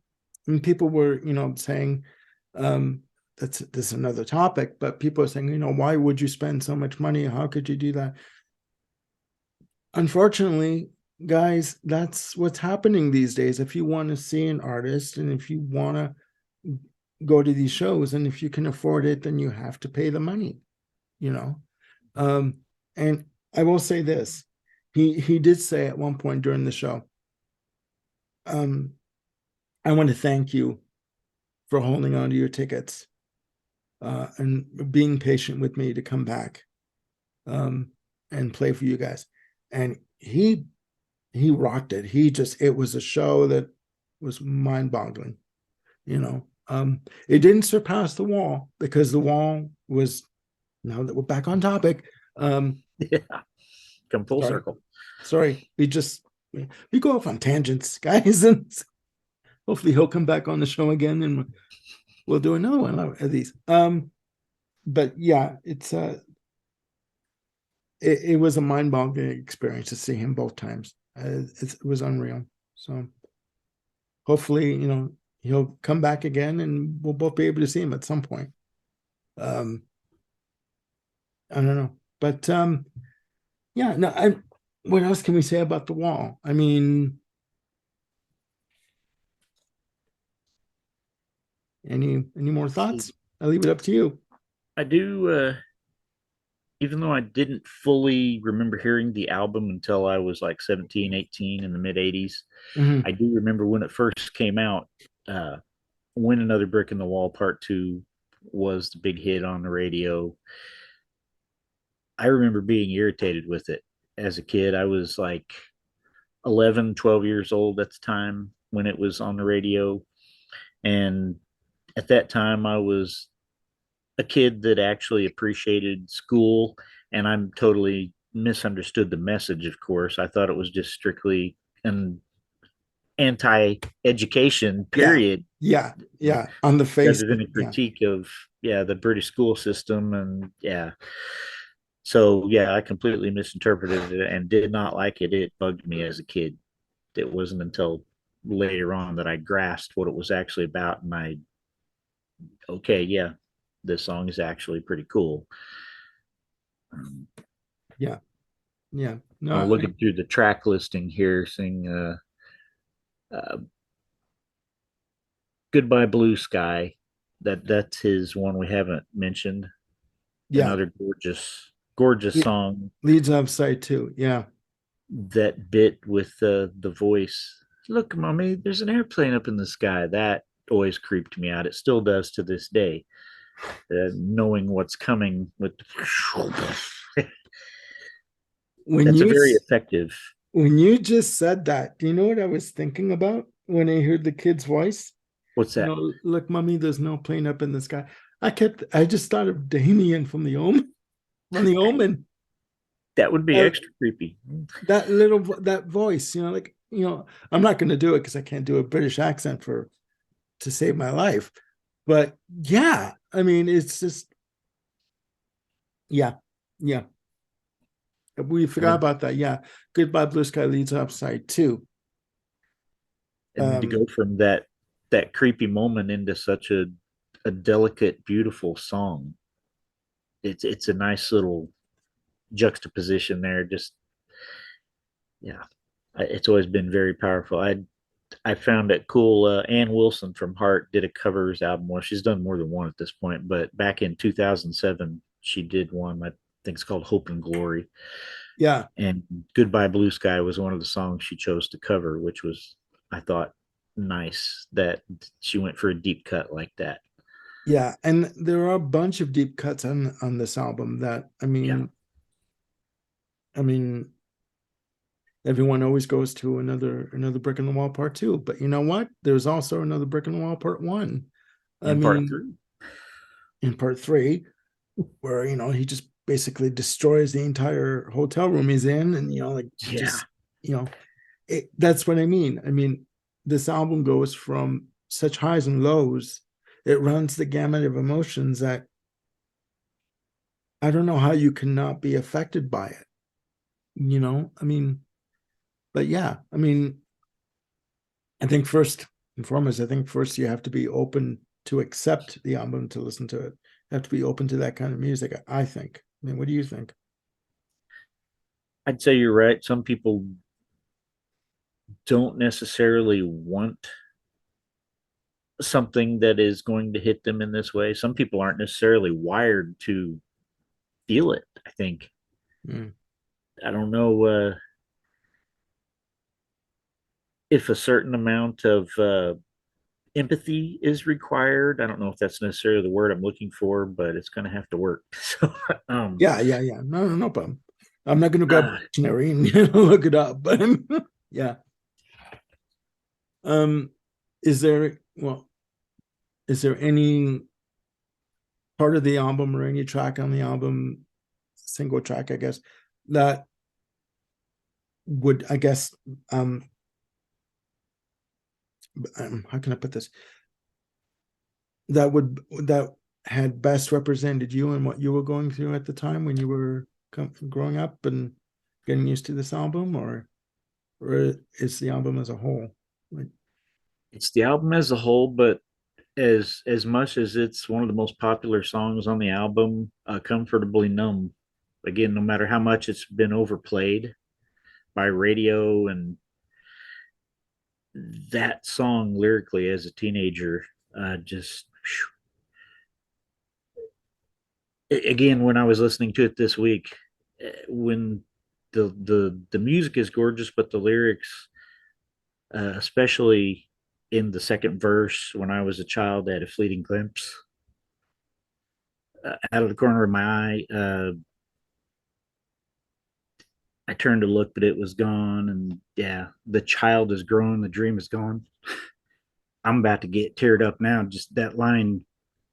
people were, saying, um, this is another topic, but people are saying, why would you spend so much money? How could you do that? Unfortunately, guys, that's what's happening these days. If you want to see an artist, and if you want to go to these shows, and if you can afford it, then you have to pay the money, you know. Um, and I will say this. He did say at one point during the show, um, I want to thank you for holding on to your tickets, and being patient with me to come back, um, and play for you guys. And he rocked it. It was a show that was mind-boggling. It didn't surpass The Wall, because The Wall was, now that we're back on topic, Yeah. Come full sorry, circle. we go off on tangents, guys, and hopefully he'll come back on the show again, and we'll do another one of these. But yeah, it was a mind-boggling experience to see him both times. It was unreal. So hopefully, he'll come back again, and we'll both be able to see him at some point. Um, I don't know, but yeah, no. What else can we say about The Wall? I mean, any more thoughts? See, I'll leave it up to you. I do even though I didn't fully remember hearing the album until I was like 17, 18 in the mid 80s, Mhm. I do remember when it first came out. Uh, when Another Brick in the Wall Part 2 was the big hit on the radio. I remember being irritated with it as a kid. I was like 11, 12 years old at the time when it was on the radio. And at that time, I was a kid that actually appreciated school, and I'm totally misunderstood the message, of course. I thought it was just strictly an anti-education Yeah, period yeah, yeah. On the face rather of than a yeah, critique of the British school system. And so I completely misinterpreted it and did not like it. It bugged me as a kid. It wasn't until later on that I grasped what it was actually about, and okay, this song is actually pretty cool. um, yeah, yeah. No, Looking through the track listing here, seeing uh, "Goodbye Blue Sky." That's his one we haven't mentioned. yeah. Another gorgeous, gorgeous It song. leads off site too. Yeah, That bit with the voice. Look, mommy, there's an airplane up in the sky. That always creeped me out. It still does to this day. Knowing what's coming with when that's a you very effective. when you just said that, do you know what I was thinking about when I heard the kid's voice? What's You that? know, look, mommy, there's no plane up in the sky. I just thought of Damien from the Omen, from the Omen. That would be Uh, extra creepy. that that voice, you know, like I'm not going to do it because I can't do a British accent for to save my life. But yeah, I mean, it's just yeah, yeah. We forgot And about that. Yeah, Goodbye Blue Sky leads upside too. to Um, go from that creepy moment into such a delicate, beautiful song. It's a nice little juxtaposition there. Just yeah, it's always been very powerful. I found it cool. Ann Wilson from Heart did a covers album. Well, she's done more than one at this point, but back in 2007, she did one. I think it's called Hope and Glory. yeah, And Goodbye Blue Sky was one of the songs she chose to cover, which was, I thought, nice that she went for a deep cut like that. yeah, and there are a bunch of deep cuts on this album that Yeah. I mean, everyone always goes to another brick in the wall part two, but you know what? There's also another brick in the wall part one. I In part mean, three. in part three, where he just basically destroys the entire hotel room he's in, and like he Yeah. just that's what I mean. I mean, this album goes from such highs and lows. It runs the gamut of emotions that I don't know how you cannot be affected by it. I mean, but yeah, I mean, I think first and foremost, I think first you have to be open to accept the album, to listen to it. You have to be open to that kind of music, I think. I mean, what do you think? I'd say you're right. Some people don't necessarily want something that is going to hit them in this way. Some people aren't necessarily wired to feel it, I think. Mm. I don't know if a certain amount of empathy is required. I don't know if that's necessarily the word I'm looking for, but it's going to have to work. So, um, Yeah, yeah, yeah. No, no, no problem. I'm not going to grab a uh, dictionary and look it up, but yeah. Um, is there is there any part of the album or any track on the album, single track, I guess, that would, I guess, um, how can I put this? That had best represented you and what you were going through at the time when you were growing up and getting used to this album, or is the album as a whole? Like, it's the album as a whole, but as much as it's one of the most popular songs on the album, "Comfortably Numb." Again, no matter how much it's been overplayed by radio, and that song lyrically as a teenager, just again when I was listening to it this week, when the music is gorgeous, but the lyrics, especially in the second verse, when I was a child, I had a fleeting glimpse out of the corner of my eye. I turned to look, but it was gone. And yeah, the child is grown, the dream is gone. I'm about to get teared up now. Just that line.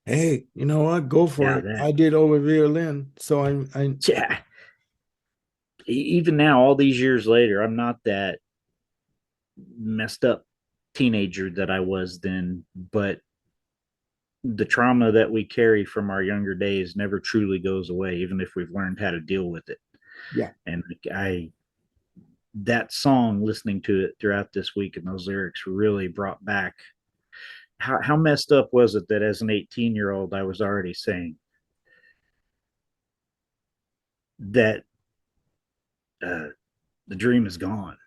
Hey, you know what? Go for Yeah, it. that. I did over violin, so I Yeah. Even now, all these years later, I'm not that messed up teenager that I was then, but the trauma that we carry from our younger days never truly goes away, even if we've learned how to deal with it. yeah. And I, that song, listening to it throughout this week and those lyrics really brought back how messed up was it that as an 18-year-old, I was already saying that uh, the dream is gone.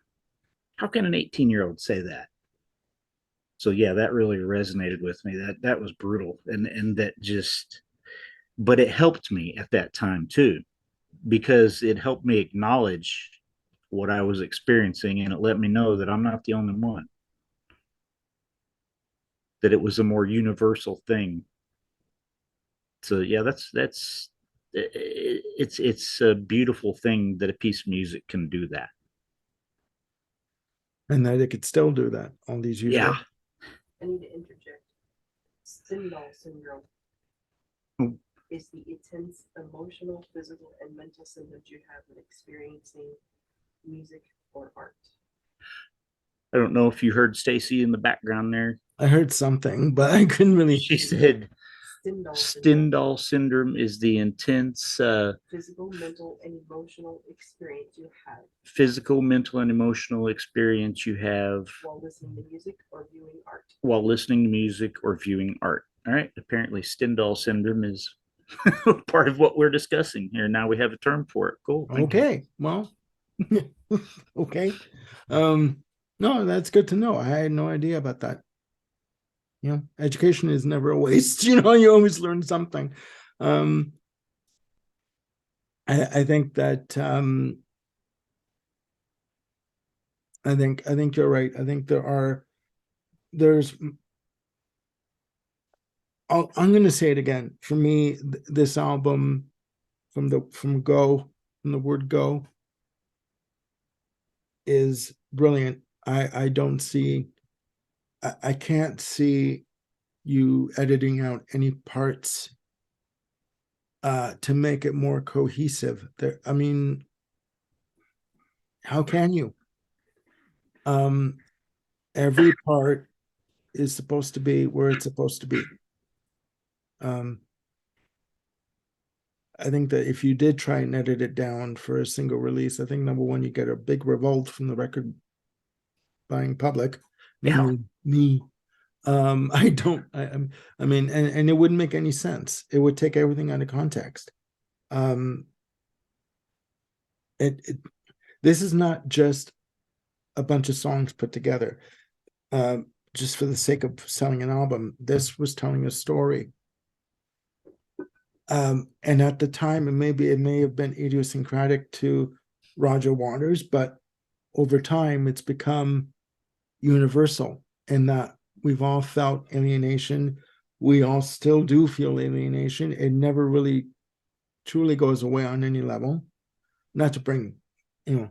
How can an 18-year-old say that? So yeah, that really resonated with me. That was brutal, and that just, but it helped me at that time too, because it helped me acknowledge what I was experiencing, and it let me know that I'm not the only one. That it was a more universal thing. So yeah, that's it's a beautiful thing that a piece of music can do that. And that it could still do that all these years Yeah. later. I need to interject. Stendhal syndrome is the intense emotional, physical, and mental symptoms you have when experiencing music or art. I don't know if you heard Stacy in the background there. I heard something, but I couldn't really. She said Stendhal syndrome, Stendhal syndrome is the intense physical, mental, and emotional experience you have physical, mental, and emotional experience you have while listening to music or viewing art. while listening to music or viewing art. All right. Apparently, Stendhal syndrome is part of what we're discussing here. Now we have a term for it. Cool. Thank you. Okay, well, okay. No, that's good to know. I had no idea about that. You know, education is never a waste. You know, you always learn something. Um, I think that I think you're right. I think there's I'm going to say it again. For me, this album from the word go is brilliant. I don't see I can't see you editing out any parts to make it more cohesive. There, I mean, how can you? Um, every part is supposed to be where it's supposed to be. Um, I think that if you did try and edit it down for a single release, I think number one, you get a big revolt from the record buying public, Yeah. namely me. I don't. I mean, and it wouldn't make any sense. It would take everything out of context. Um, it this is not just a bunch of songs put together just for the sake of selling an album. This was telling a story. And at the time, it may have been idiosyncratic to Roger Waters, but over time, it's become universal in that we've all felt alienation. We all still do feel alienation. It never really truly goes away on any level. Not to bring, the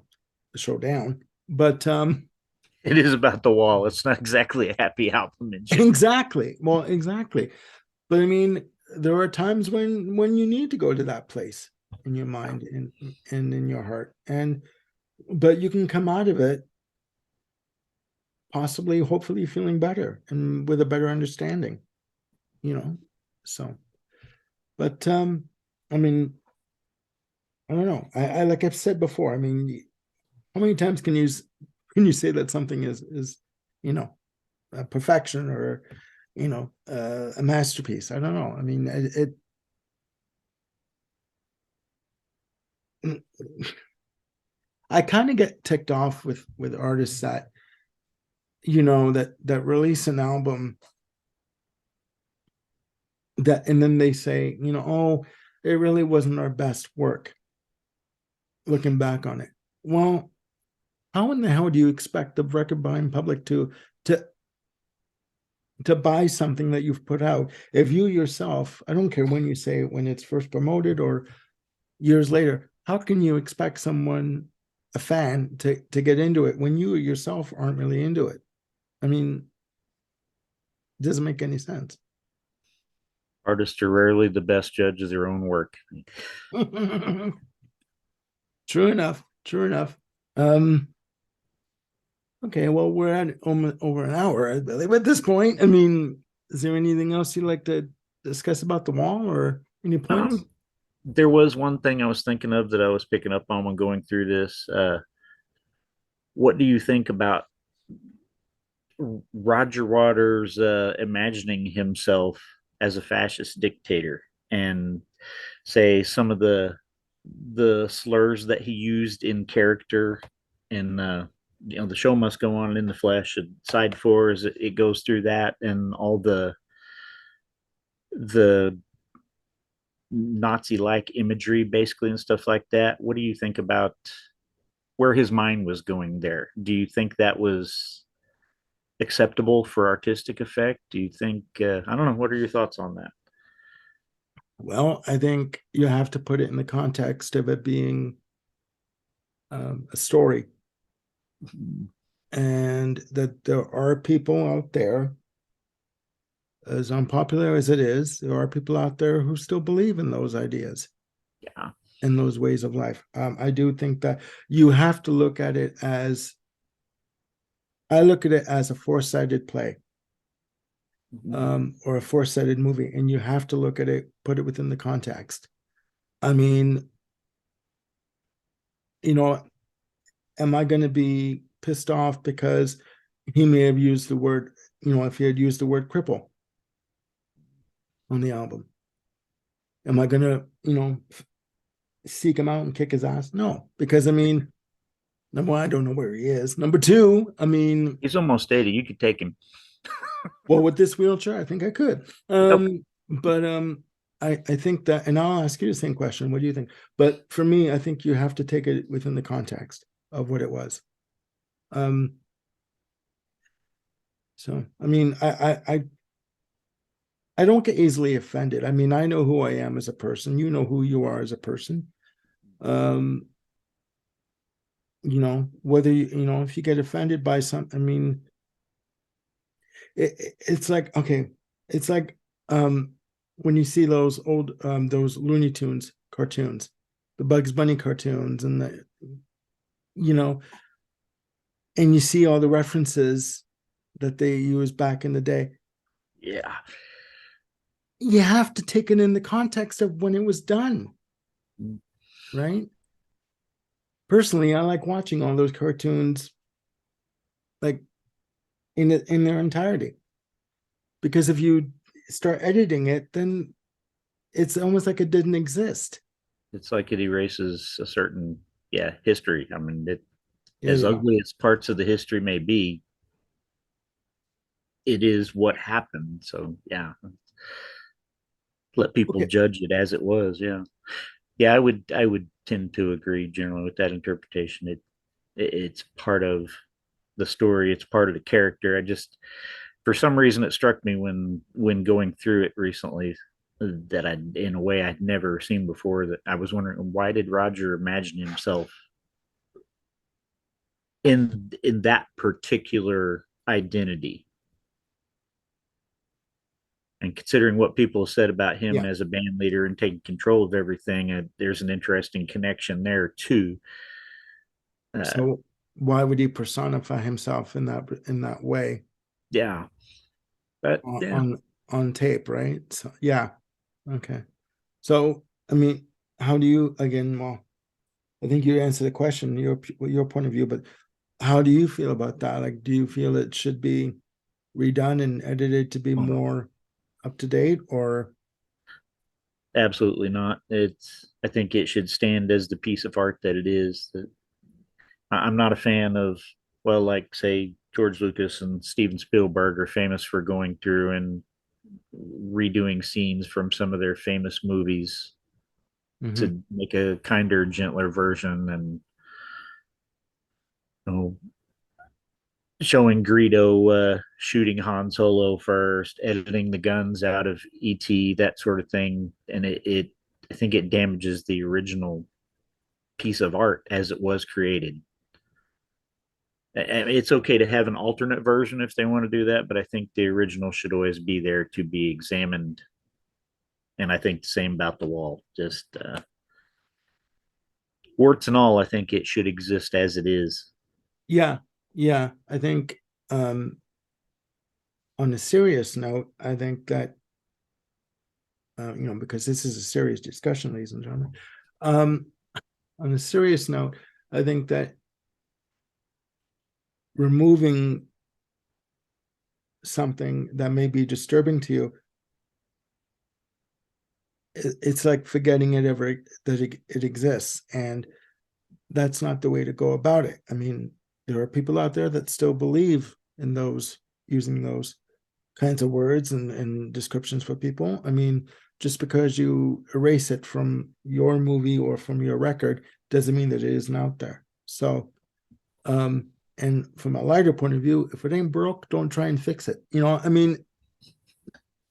show down, but It is about the wall. It's not exactly a happy album. It just, exactly. Well, exactly. But I mean, there are times when you need to go to that place in your mind and in your heart, and but you can come out of it possibly, hopefully, feeling better and with a better understanding. You know, so. But I mean, I don't know. I like I've said before. I mean, how many times can you say that something is you know a perfection or a masterpiece? I don't know. I mean, it I kind of get ticked off with artists that that release an album that and then they say oh, it really wasn't our best work looking back on it. Well, how in the hell do you expect the record buying public to to buy something that you've put out if you yourself, I don't care when you say it, when it's first promoted or years later, how can you expect someone a fan to get into it when you yourself aren't really into it. I mean, it doesn't make any sense. Artists are rarely the best judge of their own work. True enough. True enough. Okay, well, we're at over an hour, I believe, at this point. I mean, is there anything else you'd like to discuss about the wall or any points? There was one thing I was thinking of that I was picking up on when going through this. What do you think about Roger Waters imagining himself as a fascist dictator, and say some of the slurs that he used in character in the show must go on in the flesh, and side four is it goes through that, and all the Nazi like imagery basically and stuff like that. What do you think about where his mind was going there? Do you think that was acceptable for artistic effect? Do you think I don't know, what are your thoughts on that? Well, I think you have to put it in the context of it being a story, and that there are people out there, as unpopular as it is, there are people out there who still believe in those ideas Yeah. and those ways of life. I do think that you have to look at it as, I look at it as a four-sided play, or a four-sided movie, and you have to look at it, put it within the context. I mean, you know, am I going to be pissed off because he may have used the word, if he had used the word cripple on the album? Am I going to, seek him out and kick his ass? No, because I mean, number one, I don't know where he is. Number two, I mean, He's almost 80. You could take him. well, with this wheelchair, I think I could. Yep. But I think that, and I'll ask you the same question. What do you think? But for me, I think you have to take it within the context of what it was. So I mean, I don't get easily offended. I mean, I know who I am as a person. You know who you are as a person. Um, whether if you get offended by something, I mean, it's like, okay, it's like when you see those old those Looney Tunes cartoons, the Bugs Bunny cartoons, and you know, and you see all the references that they used back in the day. Yeah. You have to take it in the context of when it was done, right? Personally, I like watching all those cartoons, like in their entirety, because if you start editing it, then it's almost like it didn't exist. It's like it erases a certain, yeah, history. I mean, Yeah, as yeah. ugly as parts of the history may be, it is what happened. So yeah, let people Okay. judge it as it was. Yeah. Yeah, I would tend to agree generally with that interpretation. It's part of the story, it's part of the character. I just, for some reason, it struck me when going through it recently, that I, in a way I'd never seen before, that I was wondering, why did Roger imagine himself in that particular identity? And considering what people have said about him Yeah. as a band leader and taking control of everything, there's an interesting connection there too. Uh, So why would he personify himself in that way yeah, but yeah, on tape, right? So yeah. Okay. So I mean, how do you, again? Well, I think you answered the question, your point of view, but how do you feel about that? Like, do you feel it should be redone and edited to be oh, no, more up to date, or absolutely not. I think it should stand as the piece of art that it is. That I'm not a fan of, well, like say George Lucas and Steven Spielberg are famous for going through and redoing scenes from some of their famous movies Mhm. to make a kinder, gentler version, and you know, showing Greedo shooting Han Solo first, editing the guns out of ET, that sort of thing, and it I think it damages the original piece of art as it was created. It's okay to have an alternate version if they want to do that, but I think the original should always be there to be examined. And I think the same about The Wall. Just warts and all, I think it should exist as it is. Yeah, yeah. I think on a serious note, I think that because this is a serious discussion, ladies and gentlemen. On a serious note, I think that removing something that may be disturbing to you, it's like forgetting it it exists, and that's not the way to go about it. I mean, there are people out there that still believe in using those kinds of words and descriptions for people. I mean, just because you erase it from your movie or from your record doesn't mean that it isn't out there. So, and from a lighter point of view, if it ain't broke, don't try and fix it. I mean,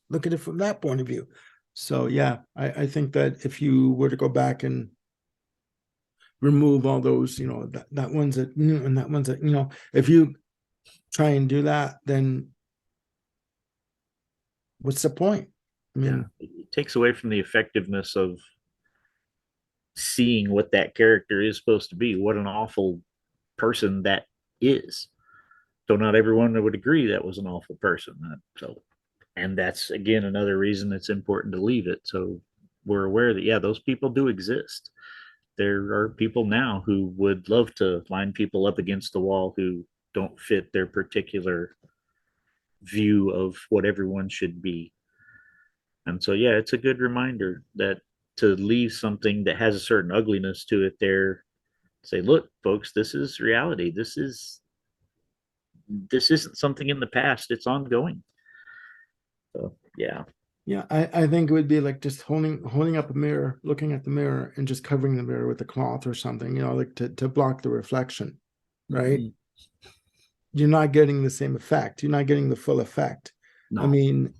look at it from that point of view. So yeah, I think that if you were to go back and remove all those, that one's that, and that one's that, if you try and do that, then what's the point? I mean, it takes away from the effectiveness of seeing what that character is supposed to be, what an awful person that is. So not everyone would agree that was an awful person. And that's again another reason it's important to leave it. So we're aware that, yeah, those people do exist. There are people now who would love to line people up against the wall who don't fit their particular view of what everyone should be. And so, yeah, it's a good reminder that to leave something that has a certain ugliness to it there, say, look, folks, this is reality. This isn't something in the past. It's ongoing. So, yeah. Yeah, I think it would be like just holding up a mirror, looking at the mirror, and just covering the mirror with a cloth or something, like to block the reflection, right? Mm-hmm. You're not getting the same effect. You're not getting the full effect. No. I mean,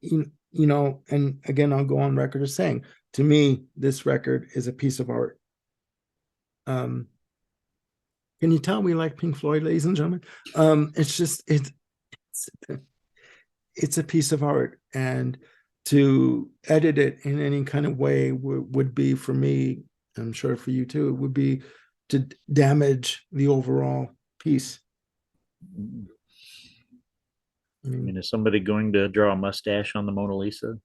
and again, I'll go on record as saying, to me, this record is a piece of art. Can you tell we like Pink Floyd, ladies and gentlemen? It's a piece of art, and to edit it in any kind of way would be, for me, I'm sure for you too, it would be to damage the overall piece. I mean, is somebody going to draw a mustache on the Mona Lisa?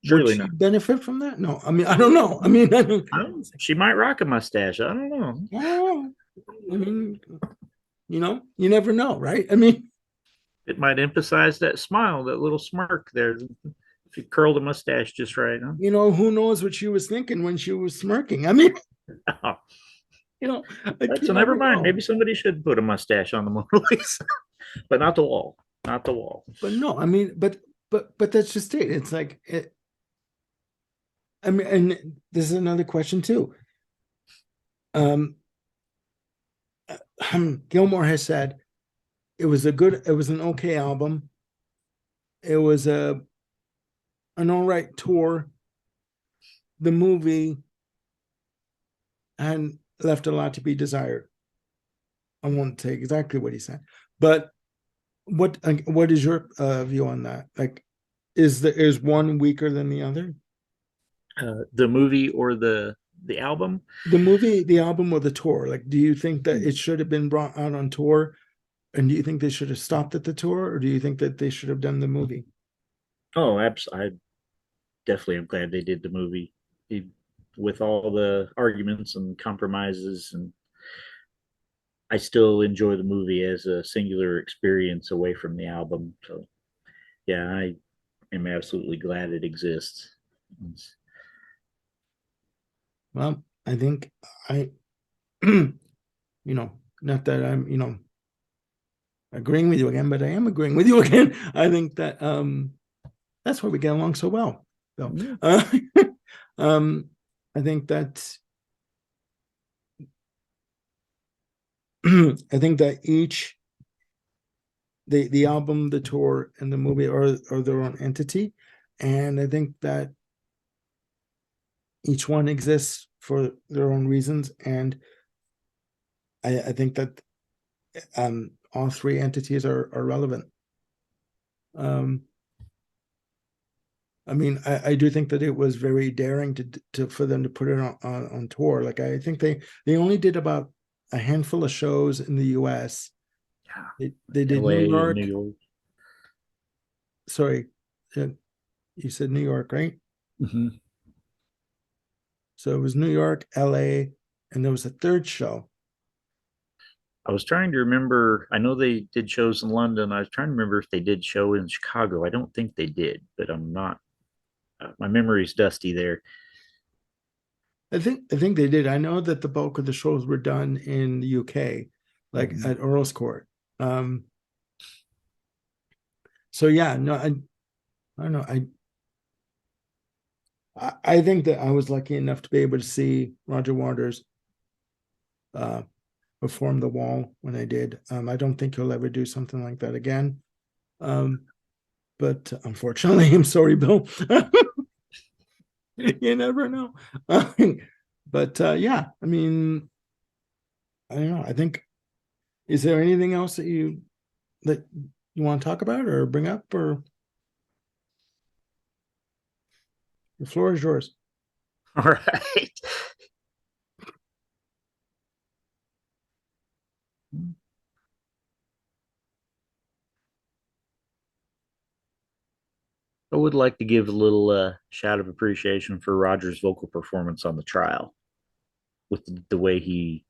Surely would she not. benefit from that? No, I mean, I don't know. I mean, She might rock a mustache. I don't know. I mean, you never know, right? I mean, it might emphasize that smile, that little smirk there. If you curl the mustache just right, huh? Who knows what she was thinking when she was smirking? I mean, So never mind. Maybe somebody should put a mustache on the Mona Lisa, but not the wall. Not the wall. But no, I mean, but that's just it. It's like it. I mean, and this is another question too. Gilmore has said it was an okay album. It was an all right tour. The movie and left a lot to be desired. I won't say exactly what he said, but what is your view on that? Like, is one weaker than the other? The movie or the album? The movie, the album, or the tour? Like, do you think that it should have been brought out on tour? And do you think they should have stopped at the tour, or do you think that they should have done the movie? Oh, absolutely. I definitely am glad they did the movie. With all the arguments and compromises, and I still enjoy the movie as a singular experience away from the album. So, yeah, I am absolutely glad it exists. Well, I think not that I'm, agreeing with you again, but I am agreeing with you again. I think that that's why we get along so well. So, I think that I think that each the album, the tour, and the movie are their own entity, and I think that each one exists for their own reasons, and I think that all three entities are relevant. I mean, I do think that it was very daring to for them to put it on tour. Like, I think they only did about a handful of shows in the US. Yeah. They did LA New and York. New York. Sorry, you said New York, right? Mm-hmm. So it was New York, LA, and there was a third show. I was trying to remember. I know they did shows in London. I was trying to remember if they did show in Chicago. I don't think they did, but I'm not. My memory's dusty there. I think they did. I know that the bulk of the shows were done in the UK, like Mhm. at Earl's Court. So yeah, no, I don't know. I think that I was lucky enough to be able to see Roger Waters perform The Wall when I did. I don't think he'll ever do something like that again. But unfortunately, I'm sorry, Bill. You never know. But yeah, I mean, I don't know. I think, is there anything else that you want to talk about or bring up, or the floor is yours? All right. I would like to give a little shout of appreciation for Roger's vocal performance on the trial, with the way he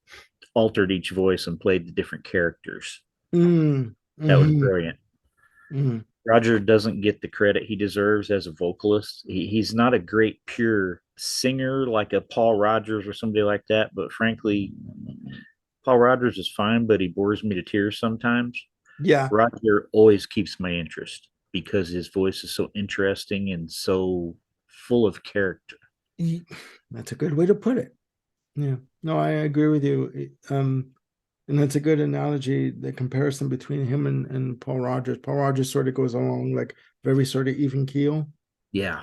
altered each voice and played the different characters. Mm, That was mm-hmm, brilliant. mm-hmm. Roger doesn't get the credit he deserves as a vocalist. He's not a great pure singer like a Paul Rogers or somebody like that, but frankly, Paul Rogers is fine, but he bores me to tears sometimes. Yeah, Roger always keeps my interest because his voice is so interesting and so full of character. that's a good way to put it. Yeah, no, I agree with you. And that's a good analogy, the comparison between him and Paul Rogers. Paul Rogers sort of goes along like very sort of even keel. Yeah.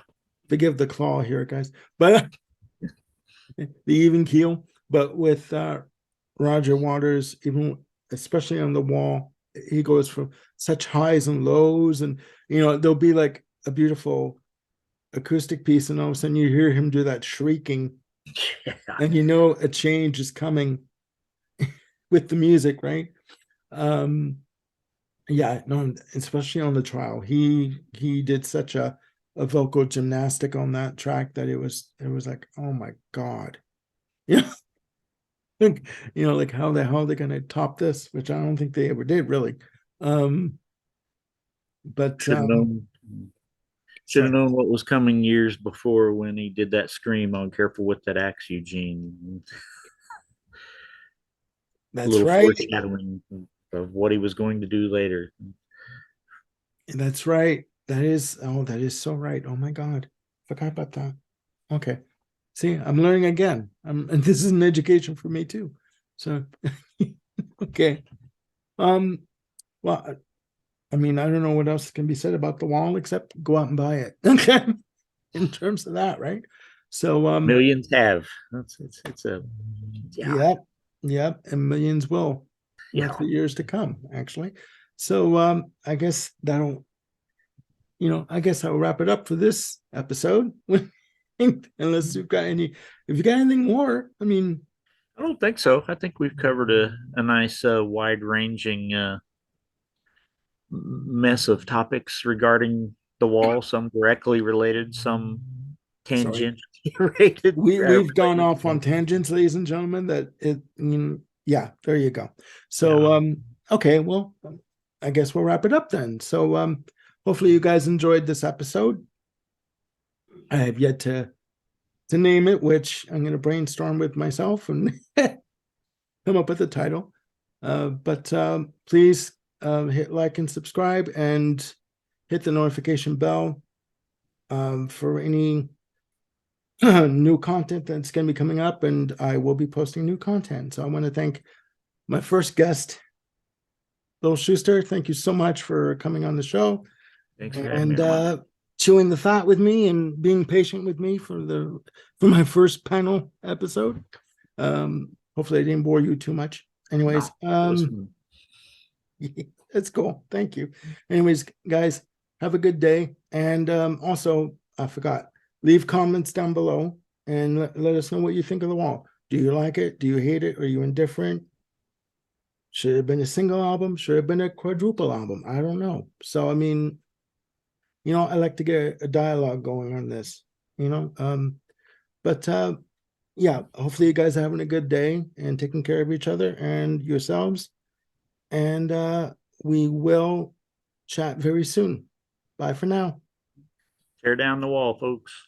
Forgive the claw here, guys, but the even keel. But with Roger Waters, even especially on The Wall, he goes from such highs and lows, and there'll be like a beautiful acoustic piece, and all of a sudden you hear him do that shrieking, Yeah. and a change is coming with the music, right? Yeah, no, especially on the trial, he did such a vocal gymnastic on that track that it was like, oh my god. Yeah. Like how the hell they're gonna top this, which I don't think they ever did really. um but Should have known. Should have sorry, known what was coming years before when he did that scream on "Careful with That Axe, Eugene." A that's little right. foreshadowing of what he was going to do later. That's right. That is so right. Oh my god, forgot about that. Okay, see, I'm learning again. And this is an education for me too, so okay. Well, I mean, I don't know what else can be said about The Wall except go out and buy it. Okay, in terms of that, right? So, Millions have. It's a yeah, yep, and millions will, yeah. for years to come, actually. So, I guess I guess I'll wrap it up for this episode. Unless if you got anything more, I mean, I don't think so. I think we've covered a nice wide ranging mess of topics regarding the wall, some directly related, some sorry, tangentially related. we've gone Related. off on tangents, ladies and gentlemen. Yeah, there you go. So, Yeah. okay, well, I guess we'll wrap it up then. So, hopefully you guys enjoyed this episode. I have yet to name it, which I'm going to brainstorm with myself and come up with a title. But please hit like and subscribe and hit the notification bell for any new content that's going to be coming up, and I will be posting new content. So I want to thank my first guest, Bill Schuster. Thank you so much for coming on the show. Thanks for having me And on. chewing the fat with me and being patient with me for my first panel episode. Hopefully I didn't bore you too much. Anyways, it's cool. Thank you. Anyways, guys, have a good day. And also, I forgot, leave comments down below and let us know what you think of The Wall. Do you like it? Do you hate it? Are you indifferent? Should it have been a single album? Should it have been a quadruple album? I don't know. So, I mean, I like to get a dialogue going on this, but yeah, hopefully you guys are having a good day and taking care of each other and yourselves. And we will chat very soon. Bye for now. Tear down the wall, folks.